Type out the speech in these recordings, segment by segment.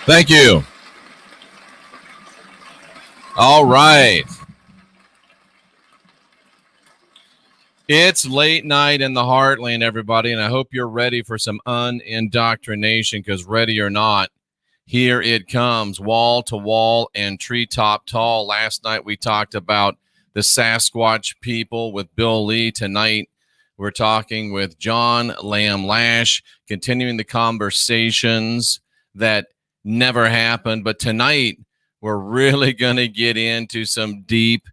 Thank you. All right. It's late night in the heartland, everybody, and I hope you're ready for some unindoctrination, because ready or not, here it comes, wall to wall and treetop tall. Last night we talked about the Sasquatch people with Bill Lee. Tonight we're talking with John Lash, continuing the conversations that never happened. But tonight we're really going to get into some deep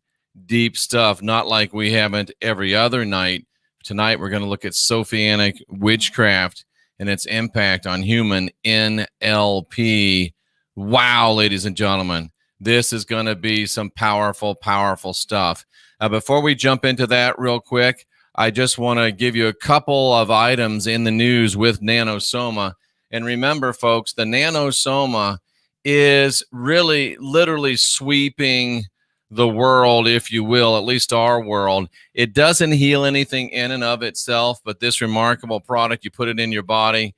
stuff, not like we haven't every other night. Tonight we're going to look at Sophianic witchcraft and its impact on human NLP. Wow, ladies and gentlemen, this is going to be some powerful stuff. Before we jump into that real quick, I just want to give you a couple of items in the news with nanosoma. And remember, folks, the nanosoma is really literally sweeping the world, if you will, at least our world. It doesn't heal anything in and of itself, but this remarkable product, you put it in your body,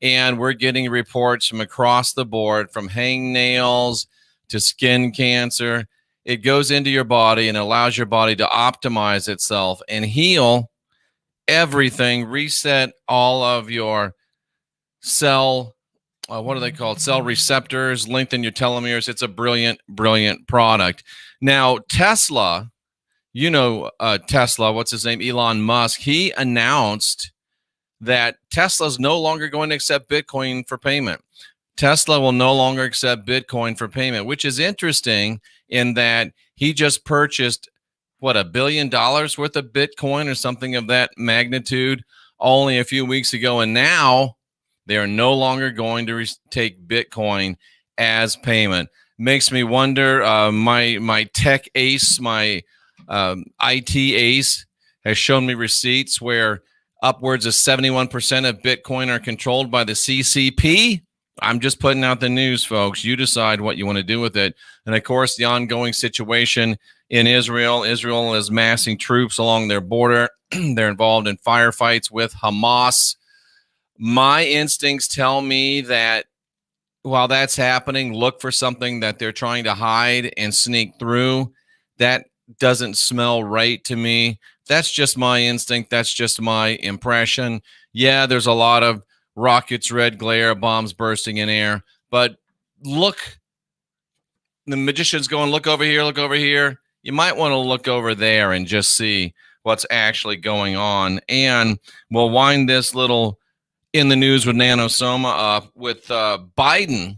and we're getting reports from across the board, from hangnails to skin cancer. It goes into your body and allows your body to optimize itself and heal everything, reset all of your cell, what are they called? Cell receptors, lengthen your telomeres. It's a brilliant product. Now, Tesla, Tesla, what's his name? Elon Musk, he announced that Tesla's no longer going to accept Bitcoin for payment. Tesla will no longer accept Bitcoin for payment, which is interesting in that he just purchased, $1 billion worth of Bitcoin or something of that magnitude only a few weeks ago. And now they are no longer going to take Bitcoin as payment. Makes me wonder, my tech ace, my IT ace has shown me receipts where upwards of 71% of Bitcoin are controlled by the CCP. I'm just putting out the news, folks. You decide what you want to do with it. And, of course, the ongoing situation in Israel. Israel is massing troops along their border. They're involved in firefights with Hamas. My instincts tell me that while that's happening, look for something that they're trying to hide and sneak through. That doesn't smell right to me. That's just my instinct. That's just my impression. Yeah, there's a lot of rockets, red glare, bombs bursting in air. But look, the magician's going, look over here, look over here. You might want to look over there and just see what's actually going on. And we'll wind this little in the news with nanosoma with Biden.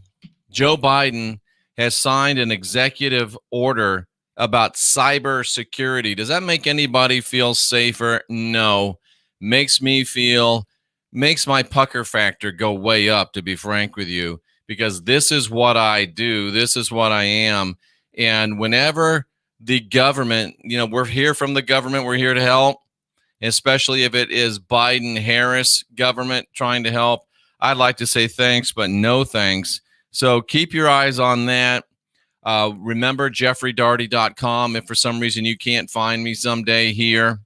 Joe Biden has signed an executive order about cybersecurity. Does that make anybody feel safer? No. Makes my pucker factor go way up, to be frank with you, because this is what I do. This is what I am. And whenever the government, we're here from the government, we're here to help. Especially if it is Biden-Harris government trying to help, I'd like to say thanks, but no thanks. So keep your eyes on that. Remember, JeffreyDaugherty.com. If for some reason you can't find me someday here.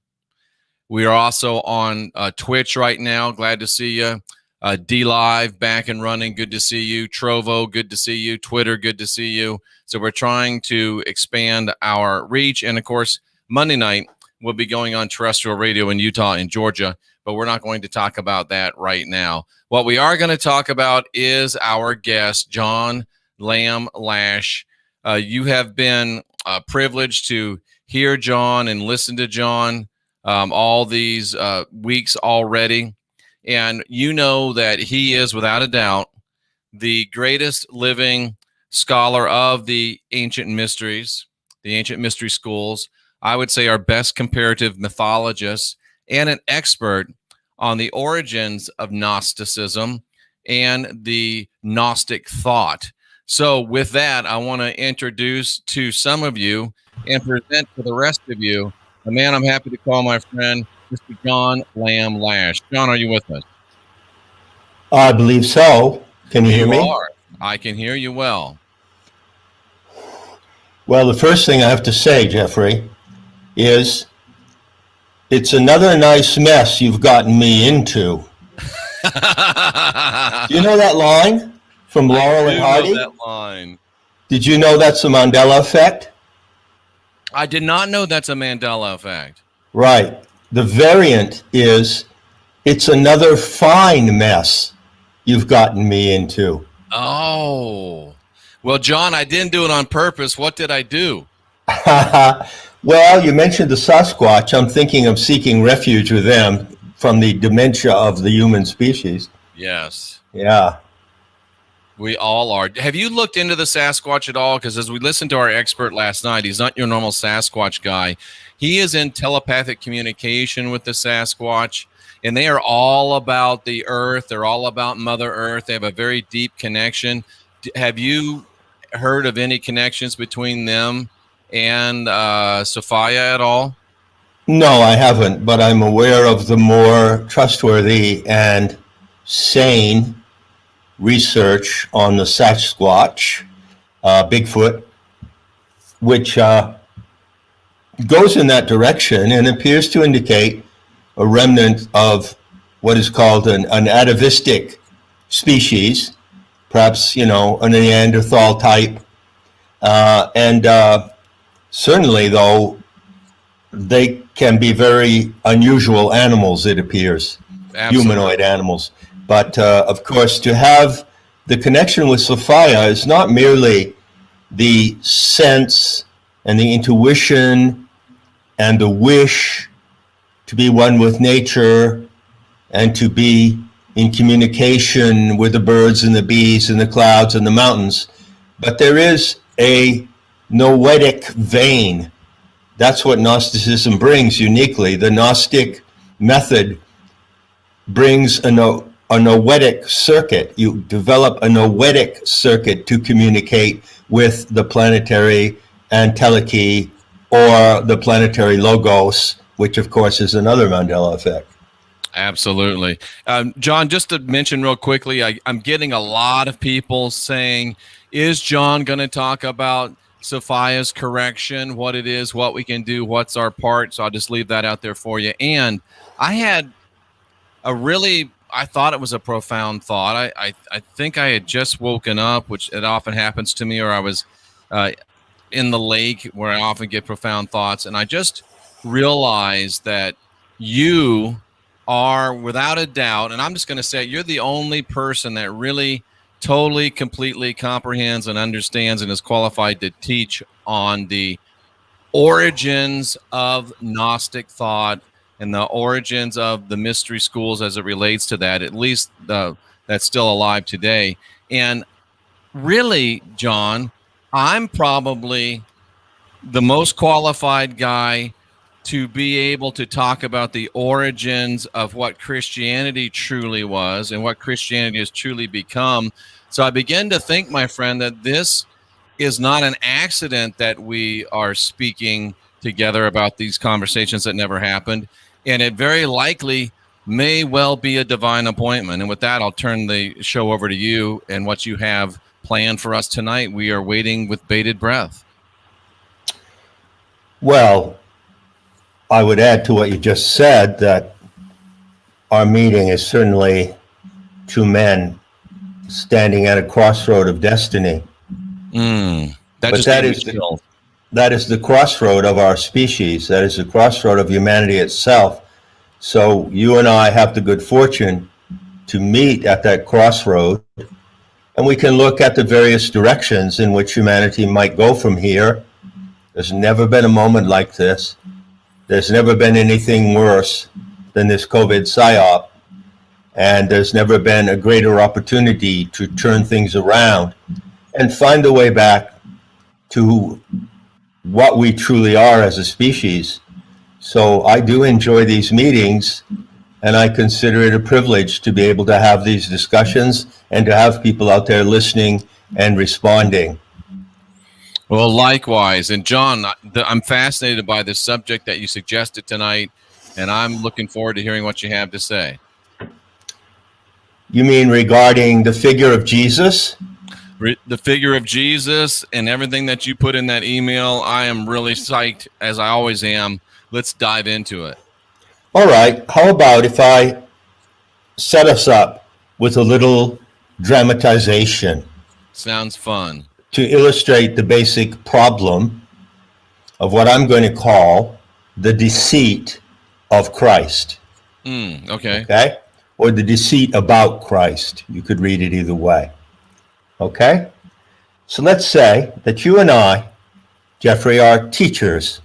We are also on Twitch right now. Glad to see you. D-Live, back and running. Good to see you. Trovo, good to see you. Twitter, good to see you. So we're trying to expand our reach. And, of course, Monday night, we'll be going on terrestrial radio in Utah and Georgia, but we're not going to talk about that right now. What we are going to talk about is our guest, John Lash. You have been privileged to hear John and listen to John all these weeks already. And you know that he is, without a doubt, the greatest living scholar of the ancient mysteries, the ancient mystery schools. I would say our best comparative mythologist and an expert on the origins of Gnosticism and the Gnostic thought. So with that, I want to introduce to some of you and present to the rest of you a man I'm happy to call my friend, Mr. John Lash. John, are you with us? I believe so. Can you hear me? You are. I can hear you well. Well, the first thing I have to say, Jeffrey, is it's another nice mess you've gotten me into. Do you know that line? from Laurel and I Hardy? do know that line. Did you know that's the Mandela effect? I did not know that's a Mandela effect. Right. The variant is, it's another fine mess you've gotten me into. Oh. Well, John, I didn't do it on purpose. What did I do? Well, you mentioned the Sasquatch. I'm thinking of seeking refuge with them from the dementia of the human species. Yes. Yeah. We all are. Have you looked into the Sasquatch at all? Because as we listened to our expert last night, he's not your normal Sasquatch guy. He is in telepathic communication with the Sasquatch, and they are all about the earth. They're all about Mother Earth. They have a very deep connection. Have you heard of any connections between them and Sophia at all? No, I haven't, but I'm aware of the more trustworthy and sane research on the Sasquatch, Bigfoot, which goes in that direction and appears to indicate a remnant of what is called an atavistic species, perhaps, a Neanderthal type. And certainly, though, they can be very unusual animals, it appears. Absolutely. Humanoid animals. But, of course, to have the connection with Sophia is not merely the sense and the intuition and the wish to be one with nature and to be in communication with the birds and the bees and the clouds and the mountains, but there is a noetic vein. That's what Gnosticism brings uniquely. The Gnostic method brings a noetic circuit. You develop a noetic circuit to communicate with the planetary entelechy or the planetary logos, which of course is another Mandela effect. Absolutely. John, just to mention real quickly, I'm getting a lot of people saying, is John going to talk about Sophia's correction, what it is, what we can do, what's our part? So I'll just leave that out there for you. And I had I thought it was a profound thought. I think I had just woken up, which it often happens to me, or I was in the lake where I often get profound thoughts. And I just realized that you are, without a doubt, and I'm just going to say, you're the only person that really totally, completely comprehends and understands and is qualified to teach on the origins of Gnostic thought and the origins of the mystery schools as it relates to that, at least that's still alive today. And really, John, I'm probably the most qualified guy to be able to talk about the origins of what Christianity truly was and what Christianity has truly become. So I begin to think, my friend, that this is not an accident that we are speaking together about these conversations that never happened. And it very likely may well be a divine appointment. And with that, I'll turn the show over to you and what you have planned for us tonight. We are waiting with bated breath. Well, I would add to what you just said that our meeting is certainly two men standing at a crossroad of destiny. That is the crossroad of our species. That is the crossroad of humanity itself. So you and I have the good fortune to meet at that crossroad, and we can look at the various directions in which humanity might go from here. There's never been a moment like this. There's never been anything worse than this COVID psyop, and there's never been a greater opportunity to turn things around and find a way back to what we truly are as a species. So I do enjoy these meetings, and I consider it a privilege to be able to have these discussions and to have people out there listening and responding. Well, likewise. And John, I'm fascinated by the subject that you suggested tonight, and I'm looking forward to hearing what you have to say. You mean regarding the figure of Jesus? The figure of Jesus and everything that you put in that email. I am really psyched, as I always am. Let's dive into it. All right. How about if I set us up with a little dramatization. Sounds fun. To illustrate the basic problem of what I'm going to call the deceit of Christ. Okay. Okay? Or the deceit about Christ. You could read it either way. Okay? So let's say that you and I, Jeffrey, are teachers,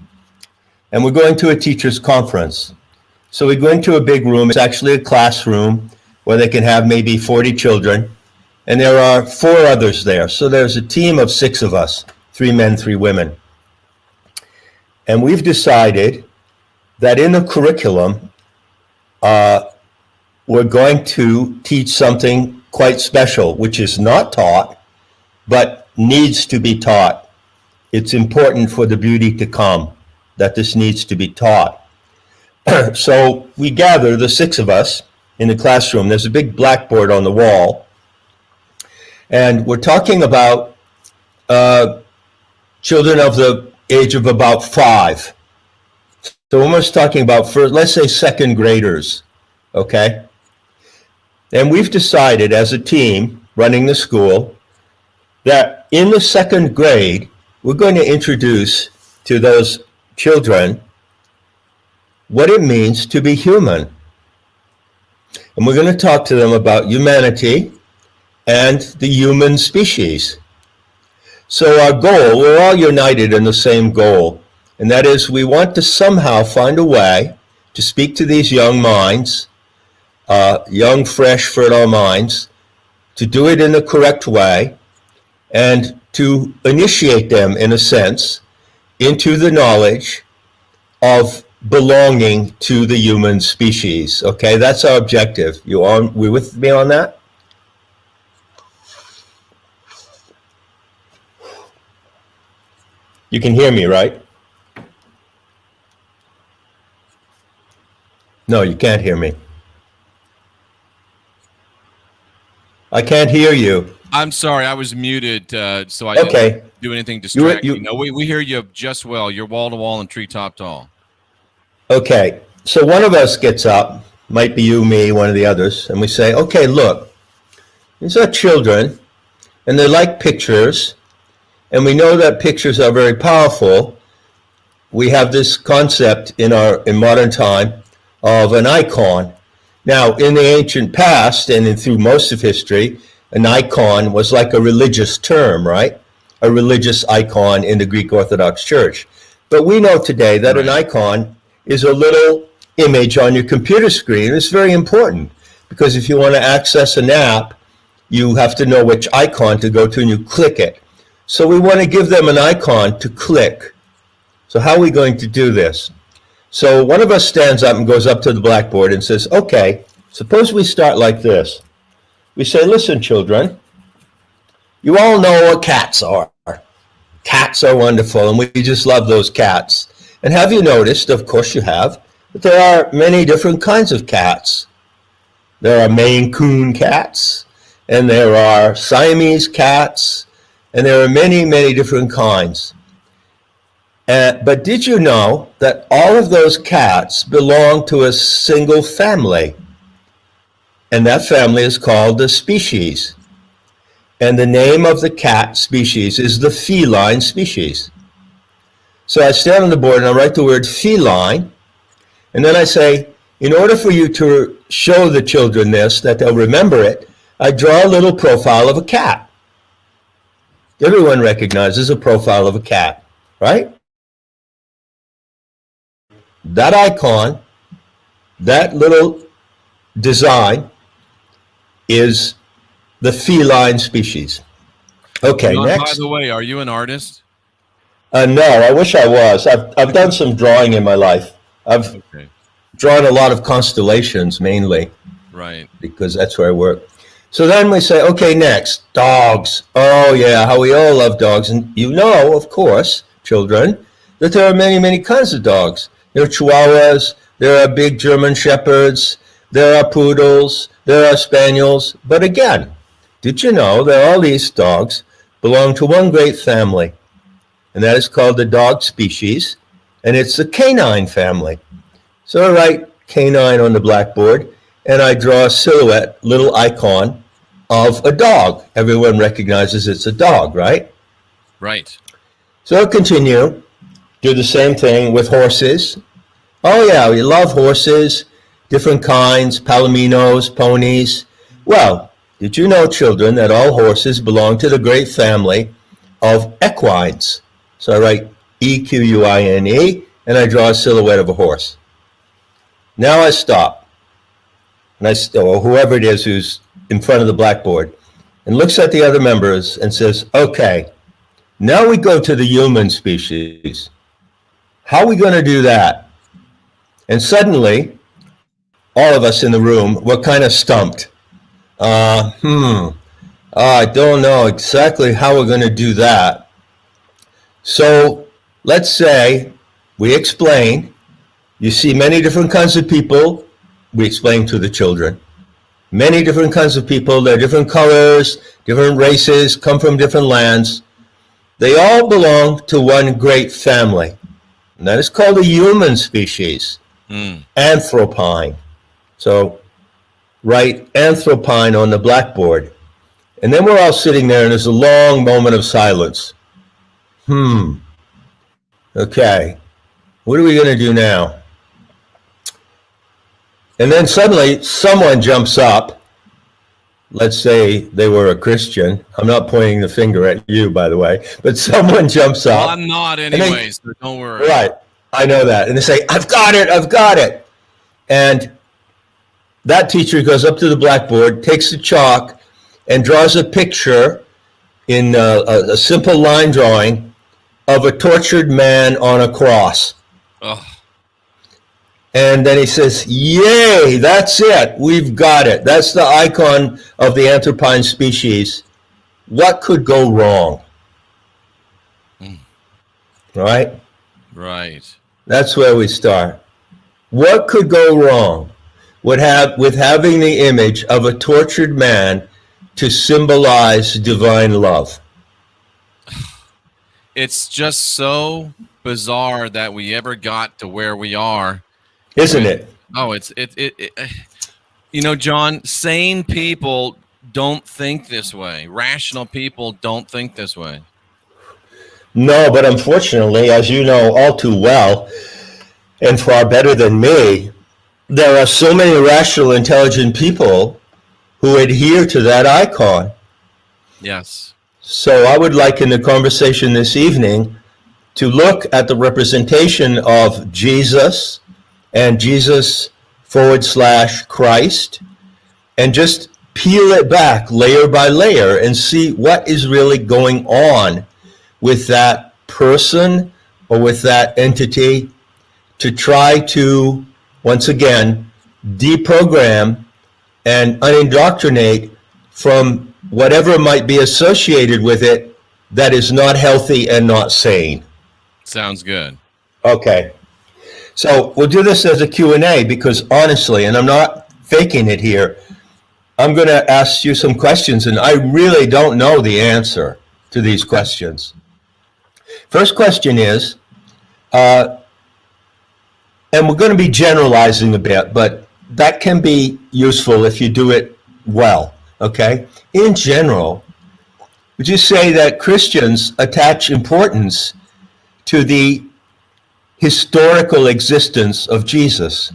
and we're going to a teachers' conference. So we go into a big room. It's actually a classroom where they can have maybe 40 children, and there are 4 others there. So there's a team of 6 of us, 3 men, 3 women. And we've decided that in the curriculum, we're going to teach something quite special, which is not taught, but needs to be taught. It's important for the beauty to come that this needs to be taught. So we gather, the 6 of us, in the classroom. There's a big blackboard on the wall. And we're talking about children of the age of about 5. So we're almost talking about, let's say, 2nd graders, okay? And we've decided as a team running the school that in the 2nd grade, we're going to introduce to those children what it means to be human. And we're going to talk to them about humanity and the human species. So our goal, we're all united in the same goal, and that is we want to somehow find a way to speak to these young minds, young, fresh, fertile minds, to do it in the correct way, and to initiate them, in a sense, into the knowledge of belonging to the human species. Okay, that's our objective. We with me on that? You can hear me, right? No, you can't hear me. I can't hear you. I'm sorry, I was muted, so I didn't do anything distracting. No, we hear you just well. You're wall to wall and treetop tall. Okay, so one of us gets up, might be you, me, one of the others, and we say, okay, look, these are children, and they like pictures, and we know that pictures are very powerful. We have this concept in modern time of an icon. Now, in the ancient past, and through most of history, an icon was like a religious term, right? A religious icon in the Greek Orthodox Church. But we know today that an icon is a little image on your computer screen. It's very important because if you want to access an app, you have to know which icon to go to and you click it. So we want to give them an icon to click. So how are we going to do this? So one of us stands up and goes up to the blackboard and says, okay, suppose we start like this. We say, listen, children, you all know what cats are. Cats are wonderful, and we just love those cats. And have you noticed, of course you have, that there are many different kinds of cats. There are Maine Coon cats, and there are Siamese cats, and there are many, many different kinds. But did you know that all of those cats belong to a single family? And that family is called the species. And the name of the cat species is the feline species. So I stand on the board and I write the word feline, and then I say, in order for you to show the children this, that they'll remember it, I draw a little profile of a cat. Everyone recognizes a profile of a cat, right? That icon, that little design is the feline species. Okay, John, next. By the way, are you an artist? No, I wish I was. I've done some drawing in my life. I've drawn a lot of constellations mainly. Right. Because that's where I work. So then we say, okay, next, dogs. Oh yeah, how we all love dogs. And you know, of course, children, that there are many, many kinds of dogs. There are Chihuahuas, there are big German Shepherds, there are poodles, there are spaniels. But again, did you know that all these dogs belong to one great family? And that is called the dog species, and it's the canine family. So I write canine on the blackboard, and I draw a silhouette, little icon of a dog. Everyone recognizes it's a dog, right? Right. So I'll continue. Do the same thing with horses. Oh yeah, we love horses, different kinds, palominos, ponies. Well, did you know, children, that all horses belong to the great family of equines? So I write Equine, and I draw a silhouette of a horse. Now I stop, and or whoever it is who's in front of the blackboard, and looks at the other members and says, okay, now we go to the human species. How are we going to do that? And suddenly, all of us in the room were kind of stumped. I don't know exactly how we're going to do that. So let's say we explain. You see many different kinds of people. We explain to the children. Many different kinds of people. They're different colors, different races, come from different lands. They all belong to one great family. And that is called the human species, anthropine. So write anthropine on the blackboard. And then we're all sitting there, and there's a long moment of silence. Okay, what are we going to do now? And then suddenly someone jumps up. Let's say they were a Christian. I'm not pointing the finger at you, by the way, but someone jumps up. Well, I'm not anyway, so don't worry. Right, I know that. And they say, I've got it. And that teacher goes up to the blackboard, takes the chalk, and draws a picture in a simple line drawing of a tortured man on a cross. Ugh. And then he says, yay, that's it. We've got it. That's the icon of the anthropine species. What could go wrong? Right? Right. That's where we start. What could go wrong with having the image of a tortured man to symbolize divine love? It's just so bizarre that we ever got to where we are. Isn't it? Oh, it you know, John, sane people don't think this way. Rational people don't think this way. No, but unfortunately, as you know all too well, and far better than me, there are so many rational, intelligent people who adhere to that icon. Yes. So I would like in the conversation this evening to look at the representation of Jesus and Jesus/Christ, and just peel it back layer by layer and see what is really going on with that person or with that entity, to try to, once again, deprogram and unindoctrinate from whatever might be associated with it that is not healthy and not sane. Sounds good. Okay. So we'll do this as a Q&A because honestly, and I'm not faking it here, I'm going to ask you some questions, and I really don't know the answer to these questions. First question is, and we're going to be generalizing a bit, but that can be useful if you do it well, okay? In general, would you say that Christians attach importance to the historical existence of Jesus?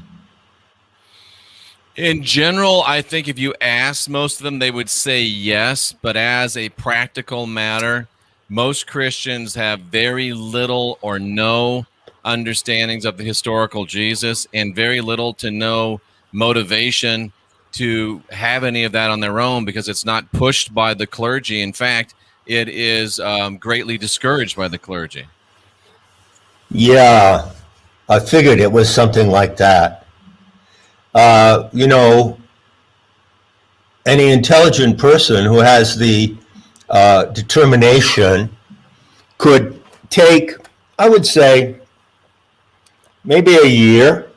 In general, I think if you ask most of them, they would say yes, but as a practical matter, most Christians have very little or no understandings of the historical Jesus, and very little to no motivation to have any of that on their own, because it's not pushed by the clergy. In fact, it is greatly discouraged by the clergy. Yeah, I figured it was something like that. You know, any intelligent person who has the determination could take, I would say, maybe a year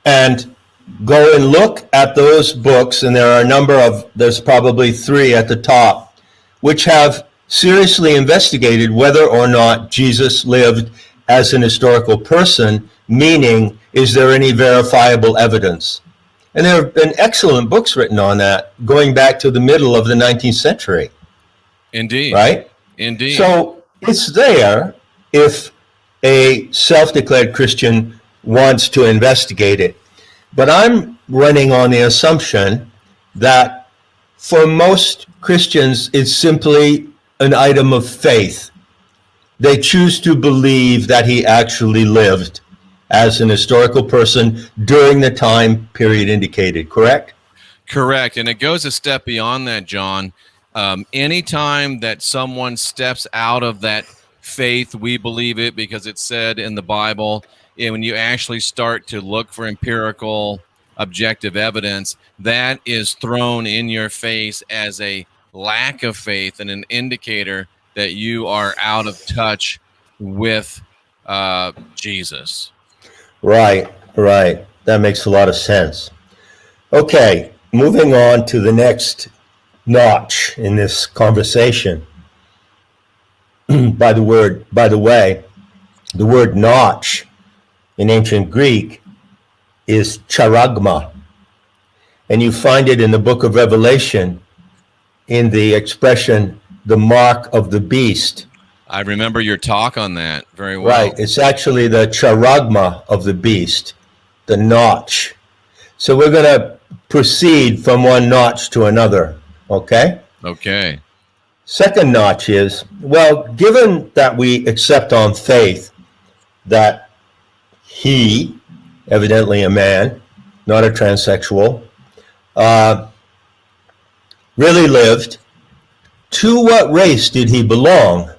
and go and look at those books, and there are a number of, there's probably 3 at the top, which have seriously investigated whether or not Jesus lived as an historical person, meaning, is there any verifiable evidence? And there have been excellent books written on that, going back to the middle of the 19th century. Indeed. Right? Indeed. So it's there if a self-declared Christian wants to investigate it. But I'm running on the assumption that for most Christians, it's simply an item of faith. They choose to believe that he actually lived as an historical person during the time period indicated, correct? Correct. And it goes a step beyond that, John. Anytime that someone steps out of that faith, we believe it because it's said in the Bible, and when you actually start to look for empirical, objective evidence, that is thrown in your face as a lack of faith and an indicator that you are out of touch with Jesus. Right. That makes a lot of sense. Okay, moving on to the next notch in this conversation. By the way, the word notch in ancient Greek is charagma. And you find it in the book of Revelation in the expression, the mark of the beast. I remember your talk on that very well. Right. It's actually the charagma of the beast, the notch. So we're going to proceed from one notch to another. Okay? Okay. Second notch is, well, given that we accept on faith that he, evidently a man, not a transsexual, really lived, to what race did he belong?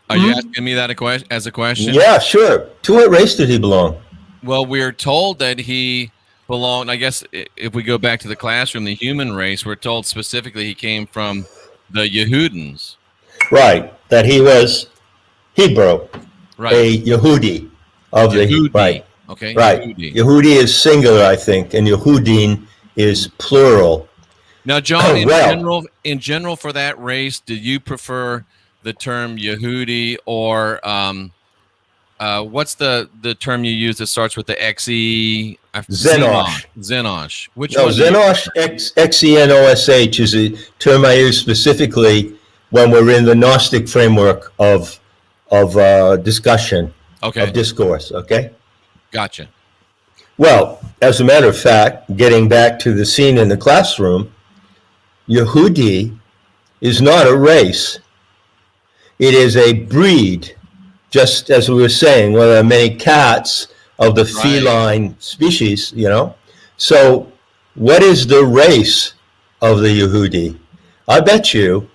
Are you asking me that as a question? Yeah, sure. To what race did he belong? Well, we're told that he belonged, I guess, if we go back to the classroom, the human race, we're told specifically he came from the Yehudans. Right, that he was Hebrew, right. A Yehudi of Yehudi. Right. Okay. Right. Yehudi is singular, I think, and Yehudim is plural. Now, John, in general, for that race, do you prefer the term Yehudi or what's the term you use that starts with the XE? Xenosh. Xenosh. Which no, one? Xenosh, Xenosh is a term I use specifically when we're in the Gnostic framework of discussion, of discourse, okay? Gotcha. Well, as a matter of fact, getting back to the scene in the classroom, Yehudi is not a race. It is a breed, just as we were saying, well, there are many cats of the feline species, you know. So what is the race of the Yehudi? I bet you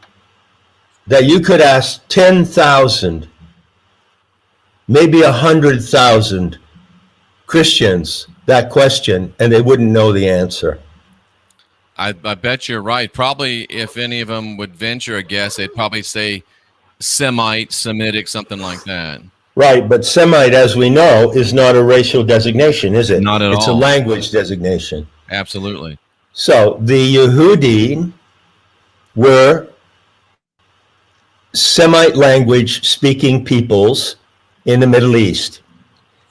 that you could ask 10,000, maybe 100,000 Christians that question, and they wouldn't know the answer. I bet you're right. Probably if any of them would venture a guess, they'd probably say Semite, Semitic, something like that. Right, but Semite, as we know, is not a racial designation, is it? Not at all. It's a language designation. Absolutely. So the Yehudi were Semite language speaking peoples in the Middle East.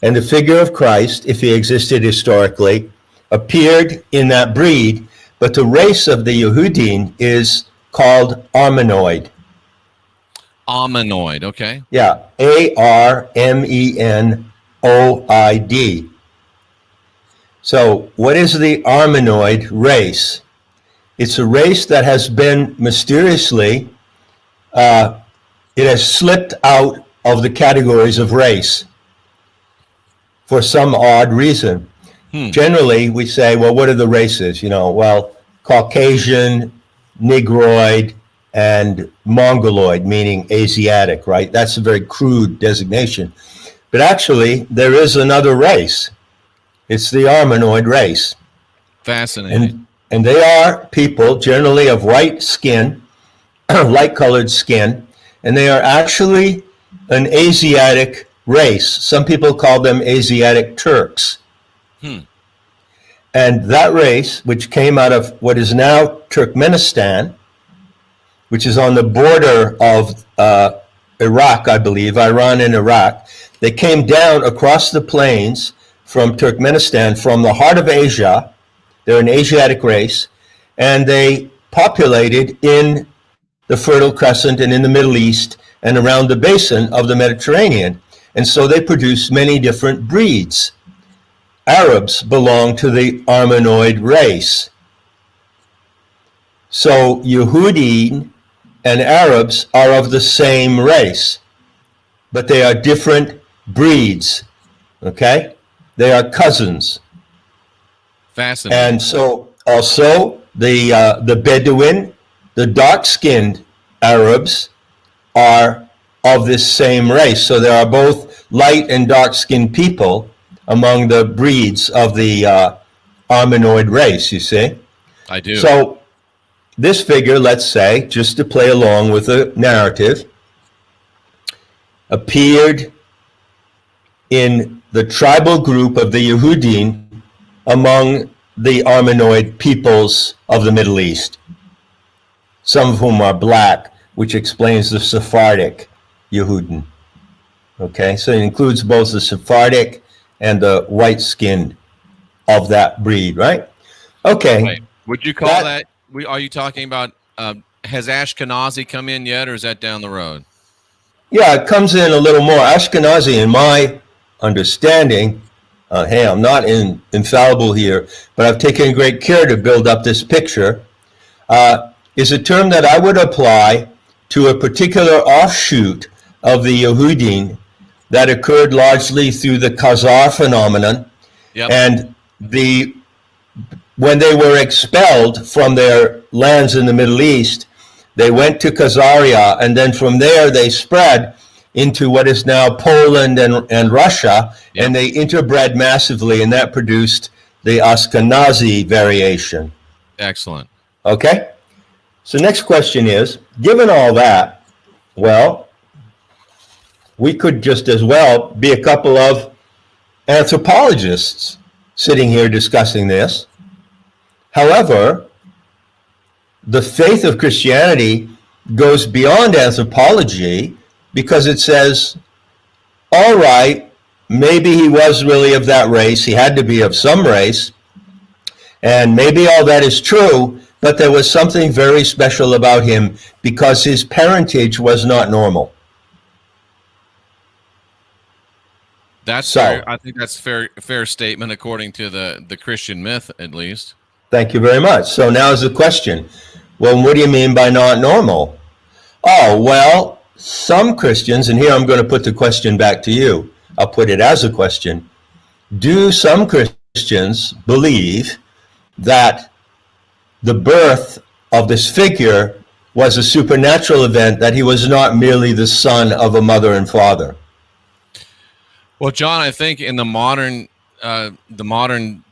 And the figure of Christ, if he existed historically, appeared in that breed, but the race of the Yehudim is called Armenoid. Armenoid, okay. Yeah, Armenoid. So what is the Armenoid race? It's a race that has been mysteriously, it has slipped out of the categories of race for some odd reason. Generally, we say, well, what are the races? You know, well, Caucasian, Negroid, and Mongoloid, meaning Asiatic, right? That's a very crude designation. But actually, there is another race. It's the Armenoid race. Fascinating. And they are people generally of white skin, light-colored skin, and they are actually an Asiatic race. Some people call them Asiatic Turks. And that race, which came out of what is now Turkmenistan, which is on the border of Iraq, I believe, Iran and Iraq, they came down across the plains from Turkmenistan, from the heart of Asia. They're an Asiatic race, and they populated in the Fertile Crescent and in the Middle East and around the basin of the Mediterranean. And so they produced many different breeds. Arabs belong to the Armenoid race. So Yehudi and Arabs are of the same race, but they are different breeds, okay? They are cousins. Fascinating. And so also the Bedouin, the dark-skinned Arabs are of this same race. So there are both light and dark-skinned people among the breeds of the Armenoid race, you see? I do. So this figure, let's say, just to play along with the narrative, appeared in the tribal group of the Yehudim among the Armenoid peoples of the Middle East, some of whom are black, which explains the Sephardic Yehudim. Okay, so it includes both the Sephardic and the white-skinned of that breed, right? Okay. Wait, would you call that are you talking about, has Ashkenazi come in yet, or is that down the road? Yeah, it comes in a little more. Ashkenazi, in my understanding, hey, I'm not infallible here, but I've taken great care to build up this picture, is a term that I would apply to a particular offshoot of the Yehudim that occurred largely through the Khazar phenomenon. Yep. And when they were expelled from their lands in the Middle East, they went to Khazaria, and then from there they spread into what is now Poland and Russia, Yep. and they interbred massively, and that produced the Ashkenazi variation. Excellent. Okay? So next question is, given all that, well, we could just as well be a couple of anthropologists sitting here discussing this. However, the faith of Christianity goes beyond anthropology because it says, all right, maybe he was really of that race. He had to be of some race. And maybe all that is true, but there was something very special about him because his parentage was not normal. That's fair. I think that's a fair statement according to the Christian myth, at least. Thank you very much. So now is the question. Well, what do you mean by not normal? Oh, well, some Christians, and here I'm going to put the question back to you. I'll put it as a question. Do some Christians believe that the birth of this figure was a supernatural event, that he was not merely the son of a mother and father? Well, John, I think in the modern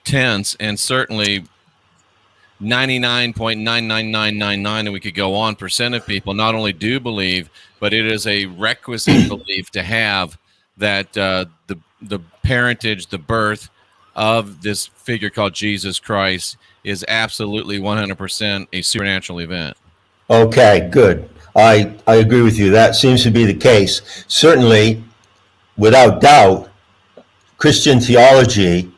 tense, and certainly 99.99999, and we could go on, percent of people not only do believe, but it is a requisite belief to have that the parentage, the birth of this figure called Jesus Christ is absolutely 100% a supernatural event. Okay, good. I agree with you. That seems to be the case. Certainly, without doubt, Christian theology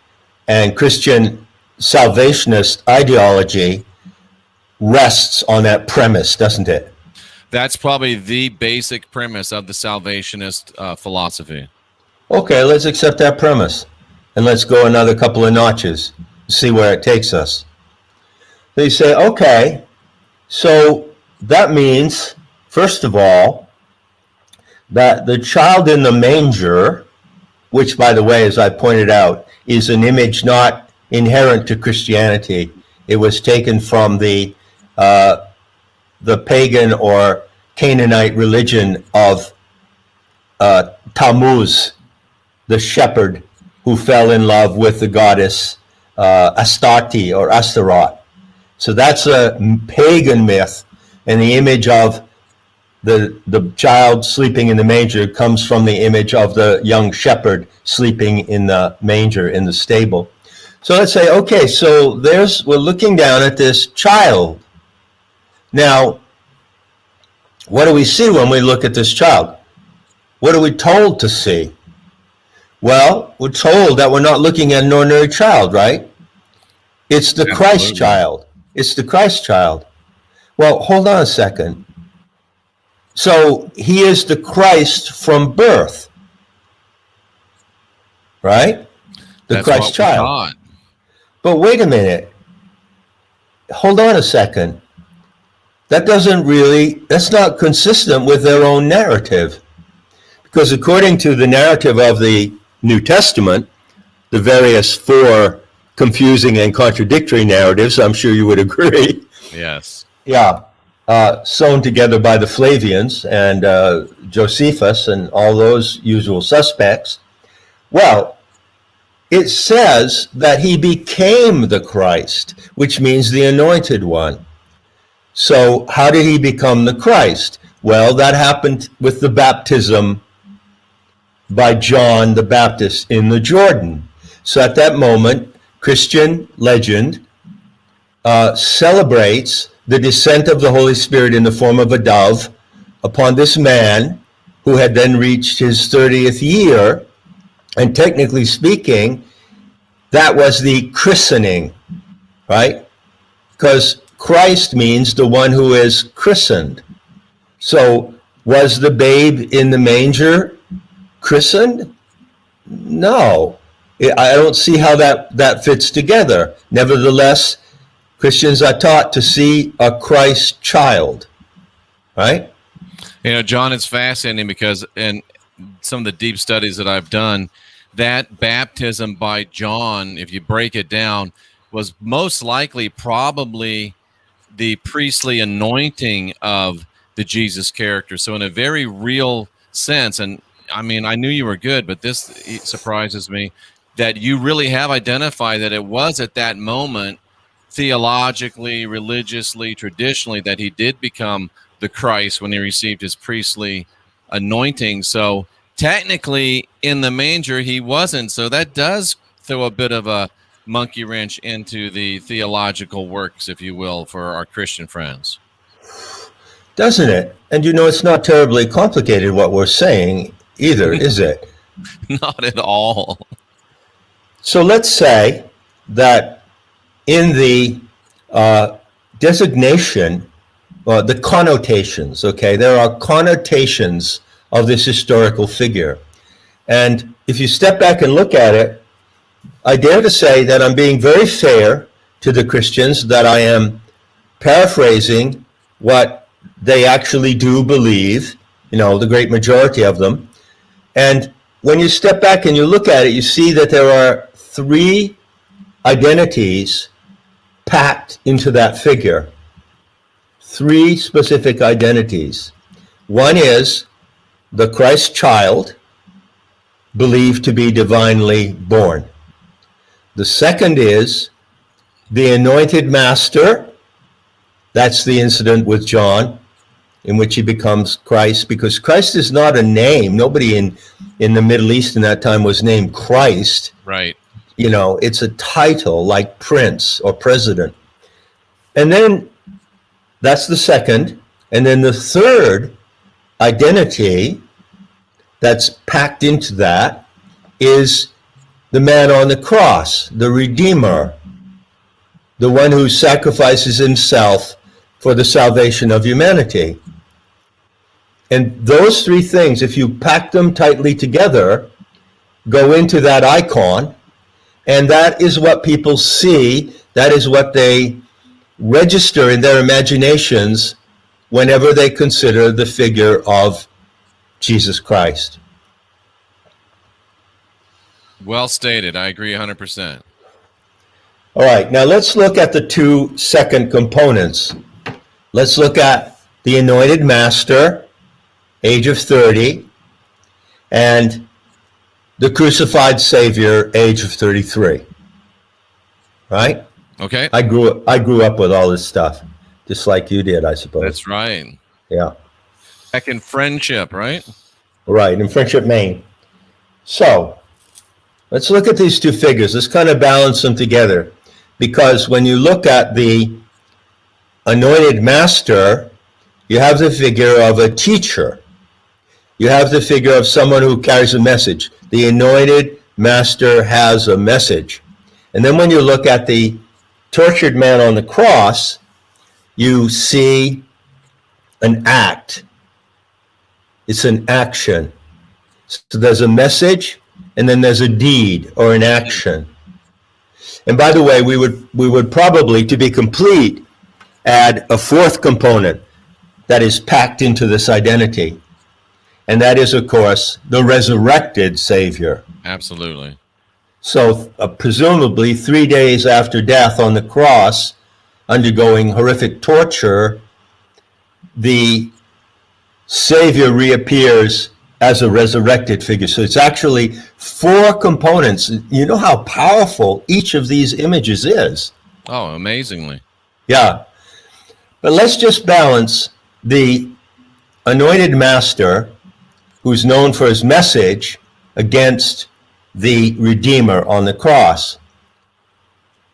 and Christian salvationist ideology rests on that premise, doesn't it? That's probably the basic premise of the salvationist philosophy. Okay, let's accept that premise, and let's go another couple of notches, see where it takes us. They say, okay, so that means, first of all, that the child in the manger, which, by the way, as I pointed out, is an image not inherent to Christianity. It was taken from the pagan or Canaanite religion of Tammuz, the shepherd who fell in love with the goddess Astarte or Astaroth. So that's a pagan myth, and the image of the child sleeping in the manger comes from the image of the young shepherd sleeping in the manger in the stable. So let's say, okay, so we're looking down at this child. Now, what do we see when we look at this child? What are we told to see? Well, we're told that we're not looking at an ordinary child, right? It's the Christ child. It's the Christ child. Well, hold on a second. So he is the Christ from birth, right? The Christ child. But wait a minute. Hold on a second. That's not consistent with their own narrative. Because according to the narrative of the New Testament, the various four confusing and contradictory narratives, I'm sure you would agree. Yes. Yeah. Sewn together by the Flavians and Josephus and all those usual suspects. Well, it says that he became the Christ, which means the anointed one. So how did he become the Christ? Well, that happened with the baptism by John the Baptist in the Jordan. So at that moment, Christian legend celebrates the descent of the Holy Spirit in the form of a dove upon this man who had then reached his 30th year. And technically speaking, that was the christening, right? Because Christ means the one who is christened. So was the babe in the manger christened? No. I don't see how that fits together. Nevertheless, Christians are taught to see a Christ child, right? You know, John, it's fascinating because in some of the deep studies that I've done, that baptism by John, if you break it down, was most likely probably the priestly anointing of the Jesus character. So in a very real sense, and I mean, I knew you were good, but this surprises me, that you really have identified that it was at that moment, theologically, religiously, traditionally, that he did become the Christ when he received his priestly anointing. So technically in the manger he wasn't. So that does throw a bit of a monkey wrench into the theological works, if you will, for our Christian friends. Doesn't it? And you know, it's not terribly complicated what we're saying either, is it? Not at all. So let's say that in the designation, the connotations, okay, there are connotations of this historical figure. And if you step back and look at it, I dare to say that I'm being very fair to the Christians, that I am paraphrasing what they actually do believe, you know, the great majority of them. And when you step back and you look at it, you see that there are three identities packed into that figure. Three specific identities. One is the Christ child, believed to be divinely born. The second is the anointed master. That's the incident with John, in which he becomes Christ, because Christ is not a name. Nobody in the Middle East in that time was named Christ. Right. You know, it's a title like prince or president. And then that's the second. And then the third identity that's packed into that is the man on the cross, the Redeemer, the one who sacrifices himself for the salvation of humanity. And those three things, if you pack them tightly together, go into that icon, and that is what people see, that is what they register in their imaginations whenever they consider the figure of Jesus Christ. Well stated. I agree 100%. All right, now let's look at the two second components. Let's look at the anointed master, age of 30, and the crucified Savior, age of 33. Right? Okay. I grew up with all this stuff, just like you did, I suppose. That's right. Yeah. Back in Friendship, right? Right, in Friendship, Maine. So, let's look at these two figures. Let's kind of balance them together. Because when you look at the anointed master, you have the figure of a teacher. You have the figure of someone who carries a message. The anointed master has a message. And then when you look at the tortured man on the cross, you see an act. It's an action. So there's a message, and then there's a deed or an action. And by the way, we would probably, to be complete, add a fourth component that is packed into this identity. And that is, of course, the resurrected Savior. Absolutely. So presumably 3 days after death on the cross, undergoing horrific torture, the Savior reappears as a resurrected figure. So it's actually four components. You know how powerful each of these images is. Oh, amazingly. Yeah. But let's just balance the anointed master, who's known for his message, against the Redeemer on the cross.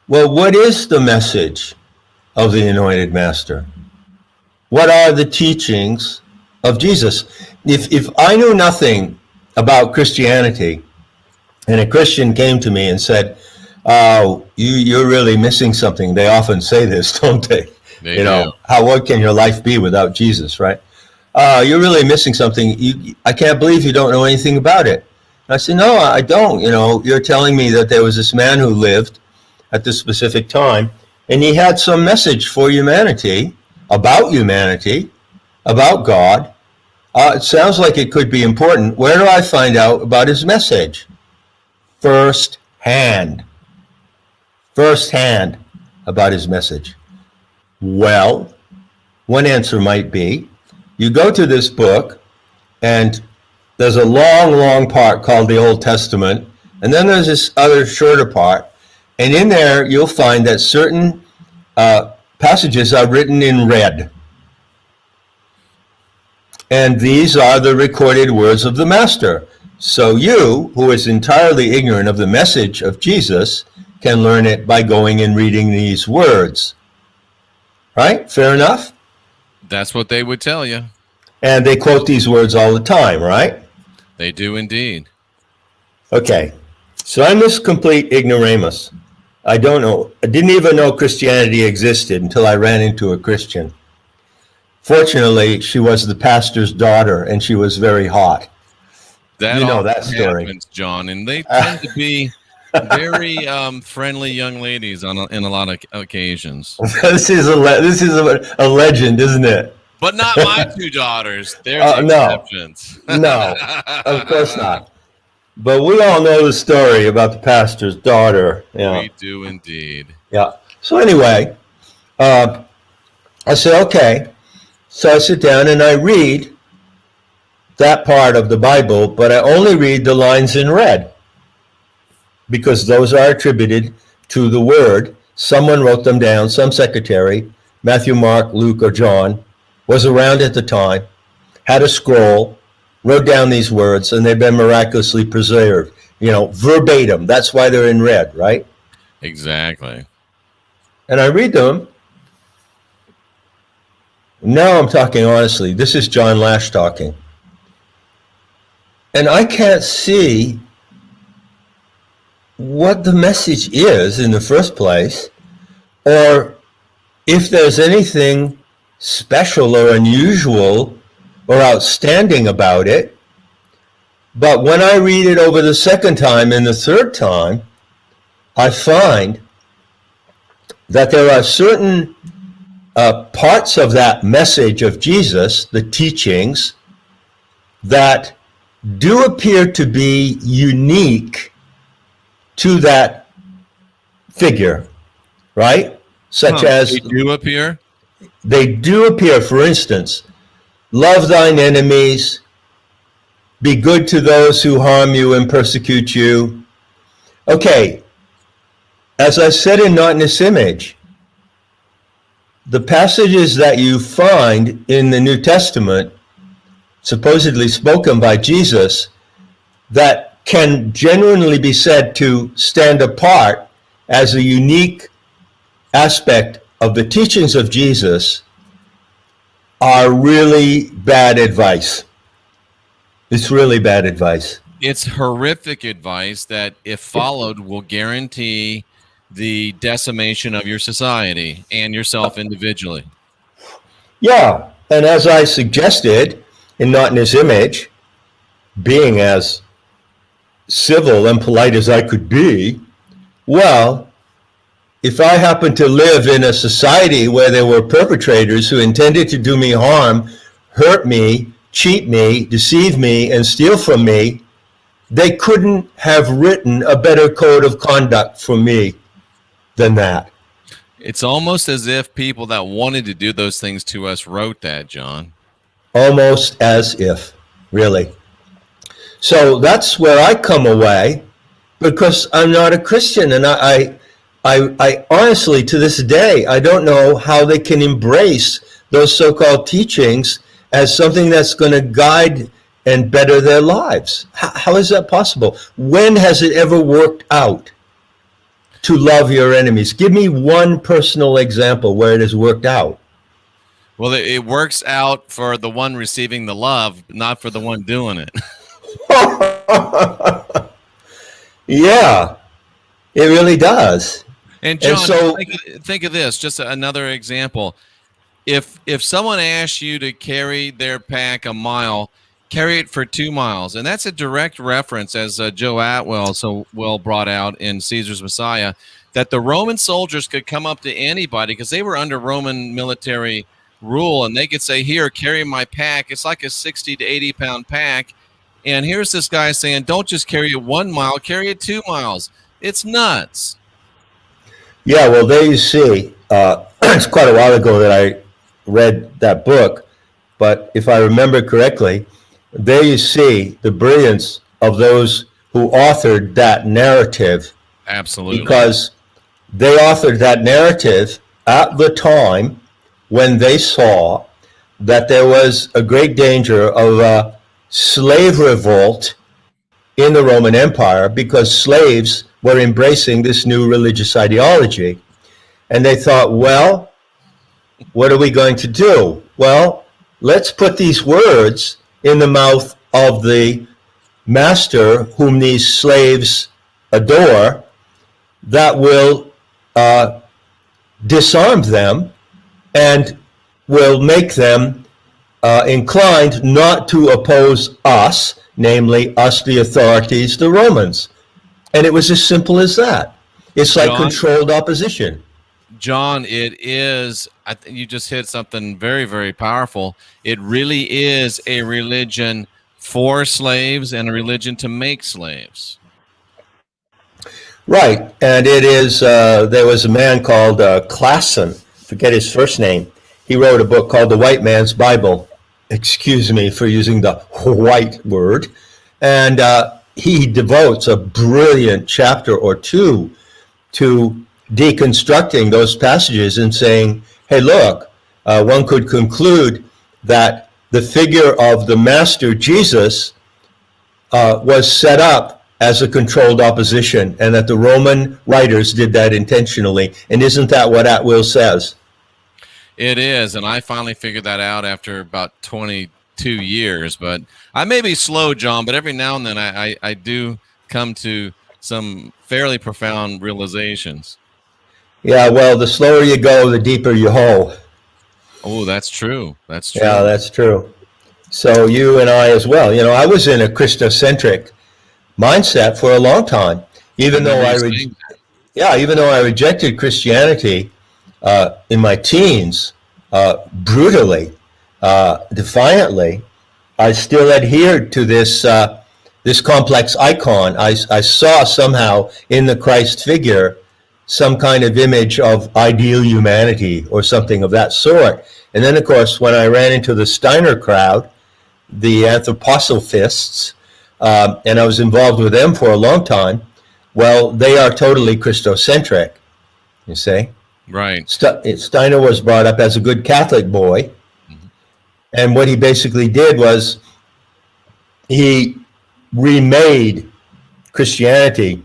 Well, what is the message of the anointed master? What are the teachings of Jesus? If I knew nothing about Christianity, and a Christian came to me and said, "Oh, you're really missing something." They often say this, don't they? They do. What can your life be without Jesus, right? You're really missing something. I can't believe you don't know anything about it. And I said, no, I don't. You're telling me that there was this man who lived at this specific time, and he had some message for humanity, about God. It sounds like it could be important. Where do I find out about his message? First hand about his message. Well, one answer might be, you go to this book, and there's a long, long part called the Old Testament, and then there's this other shorter part, and in there you'll find that certain passages are written in red. And these are the recorded words of the Master. So you, who is entirely ignorant of the message of Jesus, can learn it by going and reading these words. Right? Fair enough? That's what they would tell you. And they quote these words all the time, right? They do indeed. Okay. So I'm this complete ignoramus. I don't know. I didn't even know Christianity existed until I ran into a Christian. Fortunately, she was the pastor's daughter, and she was very hot. That you know that story, happens, John, and they tend to be very friendly young ladies in a lot of occasions. This is a legend, isn't it? But not my two daughters. They're the exceptions. No, of course not. But we all know the story about the pastor's daughter. Yeah. We do indeed. Yeah. So anyway, I said, okay. So I sit down and I read that part of the Bible, but I only read the lines in red, because those are attributed to the Word. Someone wrote them down, some secretary, Matthew, Mark, Luke, or John, was around at the time, had a scroll, wrote down these words, and they've been miraculously preserved, verbatim. That's why they're in red, right? Exactly. And I read them. Now I'm talking honestly. This is John Lash talking. And I can't see what the message is in the first place, or if there's anything special or unusual or outstanding about it. But when I read it over the second time and the third time, I find that there are certain parts of that message of Jesus, the teachings, that do appear to be unique to that figure, right? Such as they do appear? They do appear. For instance, love thine enemies, be good to those who harm you and persecute you. Okay, as I said in Not in This Image, the passages that you find in the New Testament, supposedly spoken by Jesus, that can genuinely be said to stand apart as a unique aspect of the teachings of Jesus, are really bad advice. It's really bad advice. It's horrific advice that, if followed, will guarantee the decimation of your society and yourself individually. Yeah, and as I suggested, in Not in His Image, being as civil and polite as I could be, well, if I happened to live in a society where there were perpetrators who intended to do me harm, hurt me, cheat me, deceive me, and steal from me, they couldn't have written a better code of conduct for me than that. It's almost as if people that wanted to do those things to us wrote that, John. Almost as if, really. So that's where I come away, because I'm not a Christian, and I honestly, to this day, I don't know how they can embrace those so-called teachings as something that's going to guide and better their lives. How is that possible? When has it ever worked out to love your enemies? Give me one personal example where it has worked out. Well, it works out for the one receiving the love, but not for the one doing it. Yeah, it really does. And John, so, think of this, just another example. If someone asks you to carry their pack a mile, carry it for 2 miles. And that's a direct reference, as Joe Atwell so well brought out in Caesar's Messiah, that the Roman soldiers could come up to anybody because they were under Roman military rule, and they could say, here, carry my pack. It's like a 60 to 80 pound pack. And here's this guy saying, don't just carry it 1 mile, carry it 2 miles. It's nuts. Yeah, well, there you see. It's quite a while ago that I read that book, but if I remember correctly, there you see the brilliance of those who authored that narrative. Absolutely. Because they authored that narrative at the time when they saw that there was a great danger of a slave revolt in the Roman Empire, because slaves were embracing this new religious ideology. And they thought, well, what are we going to do? Well, let's put these words in the mouth of the master whom these slaves adore that will disarm them and will make them inclined not to oppose us, namely us, the authorities, the Romans. And it was as simple as that. It's like controlled opposition. John, it is, you just hit something very, very powerful. It really is a religion for slaves and a religion to make slaves. Right. And it is, there was a man called Klassen, forget his first name. He wrote a book called The White Man's Bible. Excuse me for using the white word. And he devotes a brilliant chapter or two to deconstructing those passages and saying, hey, look, one could conclude that the figure of the Master Jesus was set up as a controlled opposition, and that the Roman writers did that intentionally. And isn't that what Atwill says? It is, and I finally figured that out after about 22 years. But I may be slow, John, but every now and then I do come to some fairly profound realizations. Yeah, well, the slower you go, the deeper you hole. Oh, that's true. That's true. Yeah, that's true. So you and I as well. You know, I was in a Christocentric mindset for a long time, even though I rejected Christianity in my teens, brutally, defiantly. I still adhered to this this complex icon. I saw somehow in the Christ figure some kind of image of ideal humanity or something of that sort. And then, of course, when I ran into the Steiner crowd, the anthroposophists, and I was involved with them for a long time, well, they are totally Christocentric, you see. Right. Steiner was brought up as a good Catholic boy, and what he basically did was he remade Christianity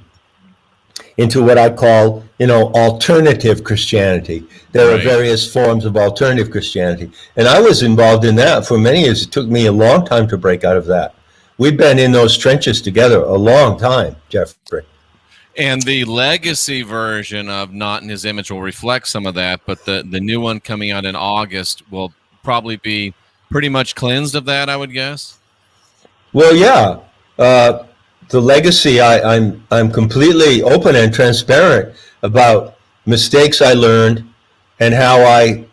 into what I call, alternative Christianity. There are various forms of alternative Christianity. And I was involved in that for many years. It took me a long time to break out of that. we've been in those trenches together a long time, Jeffrey. And the legacy version of Not in His Image will reflect some of that, but the new one coming out in August will probably be pretty much cleansed of that, I would guess. Well, yeah. The legacy, I'm completely open and transparent about mistakes I learned and how I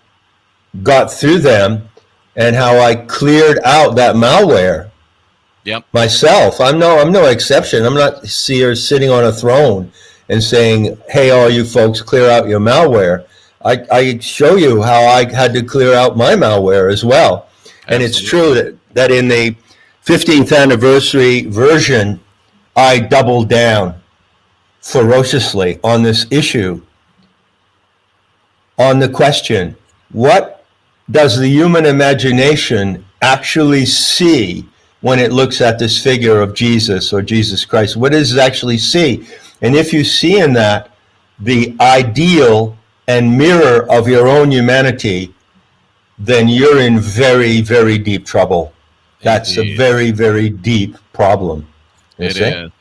got through them and how I cleared out that malware. Yep. Myself. I'm no exception. I'm not here sitting on a throne and saying, hey, all you folks, clear out your malware. I show you how I had to clear out my malware as well. Absolutely. And it's true that in the 15th anniversary version, I doubled down ferociously on this issue, on the question, what does the human imagination actually see when it looks at this figure of Jesus or Jesus Christ? What does it actually see? And if you see in that the ideal and mirror of your own humanity, then you're in very, very deep trouble. That's Indeed. A very, very deep problem. It is.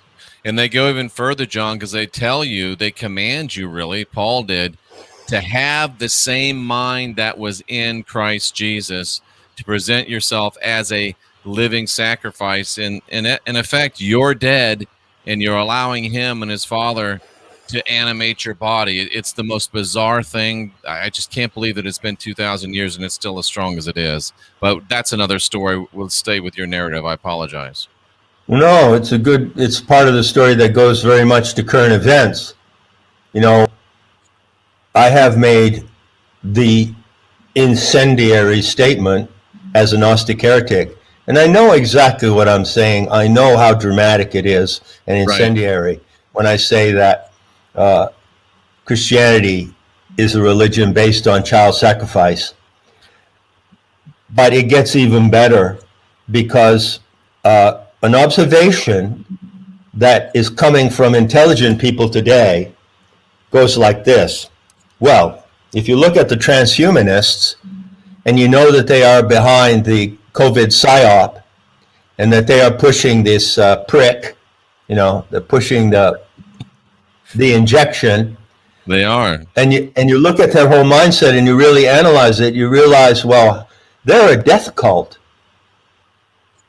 And they go even further, John, because they tell you, they command you, really, Paul did, to have the same mind that was in Christ Jesus, to present yourself as a living sacrifice. In effect, you're dead, and you're allowing him and his Father to animate your body. It's the most bizarre thing. I just can't believe that it's been 2,000 years and it's still as strong as it is. But that's another story. We'll stay with your narrative. I apologize. No, it's part of the story that goes very much to current events. You know, I have made the incendiary statement as a Gnostic heretic, and I know exactly what I'm saying. I know how dramatic it is and incendiary when I say that Christianity is a religion based on child sacrifice. But it gets even better, because an observation that is coming from intelligent people today goes like this. Well, if you look at the transhumanists, and you know that they are behind the COVID psyop, and that they are pushing this prick, they're pushing the injection. They are. And you look at their whole mindset and you really analyze it, you realize, well, they're a death cult.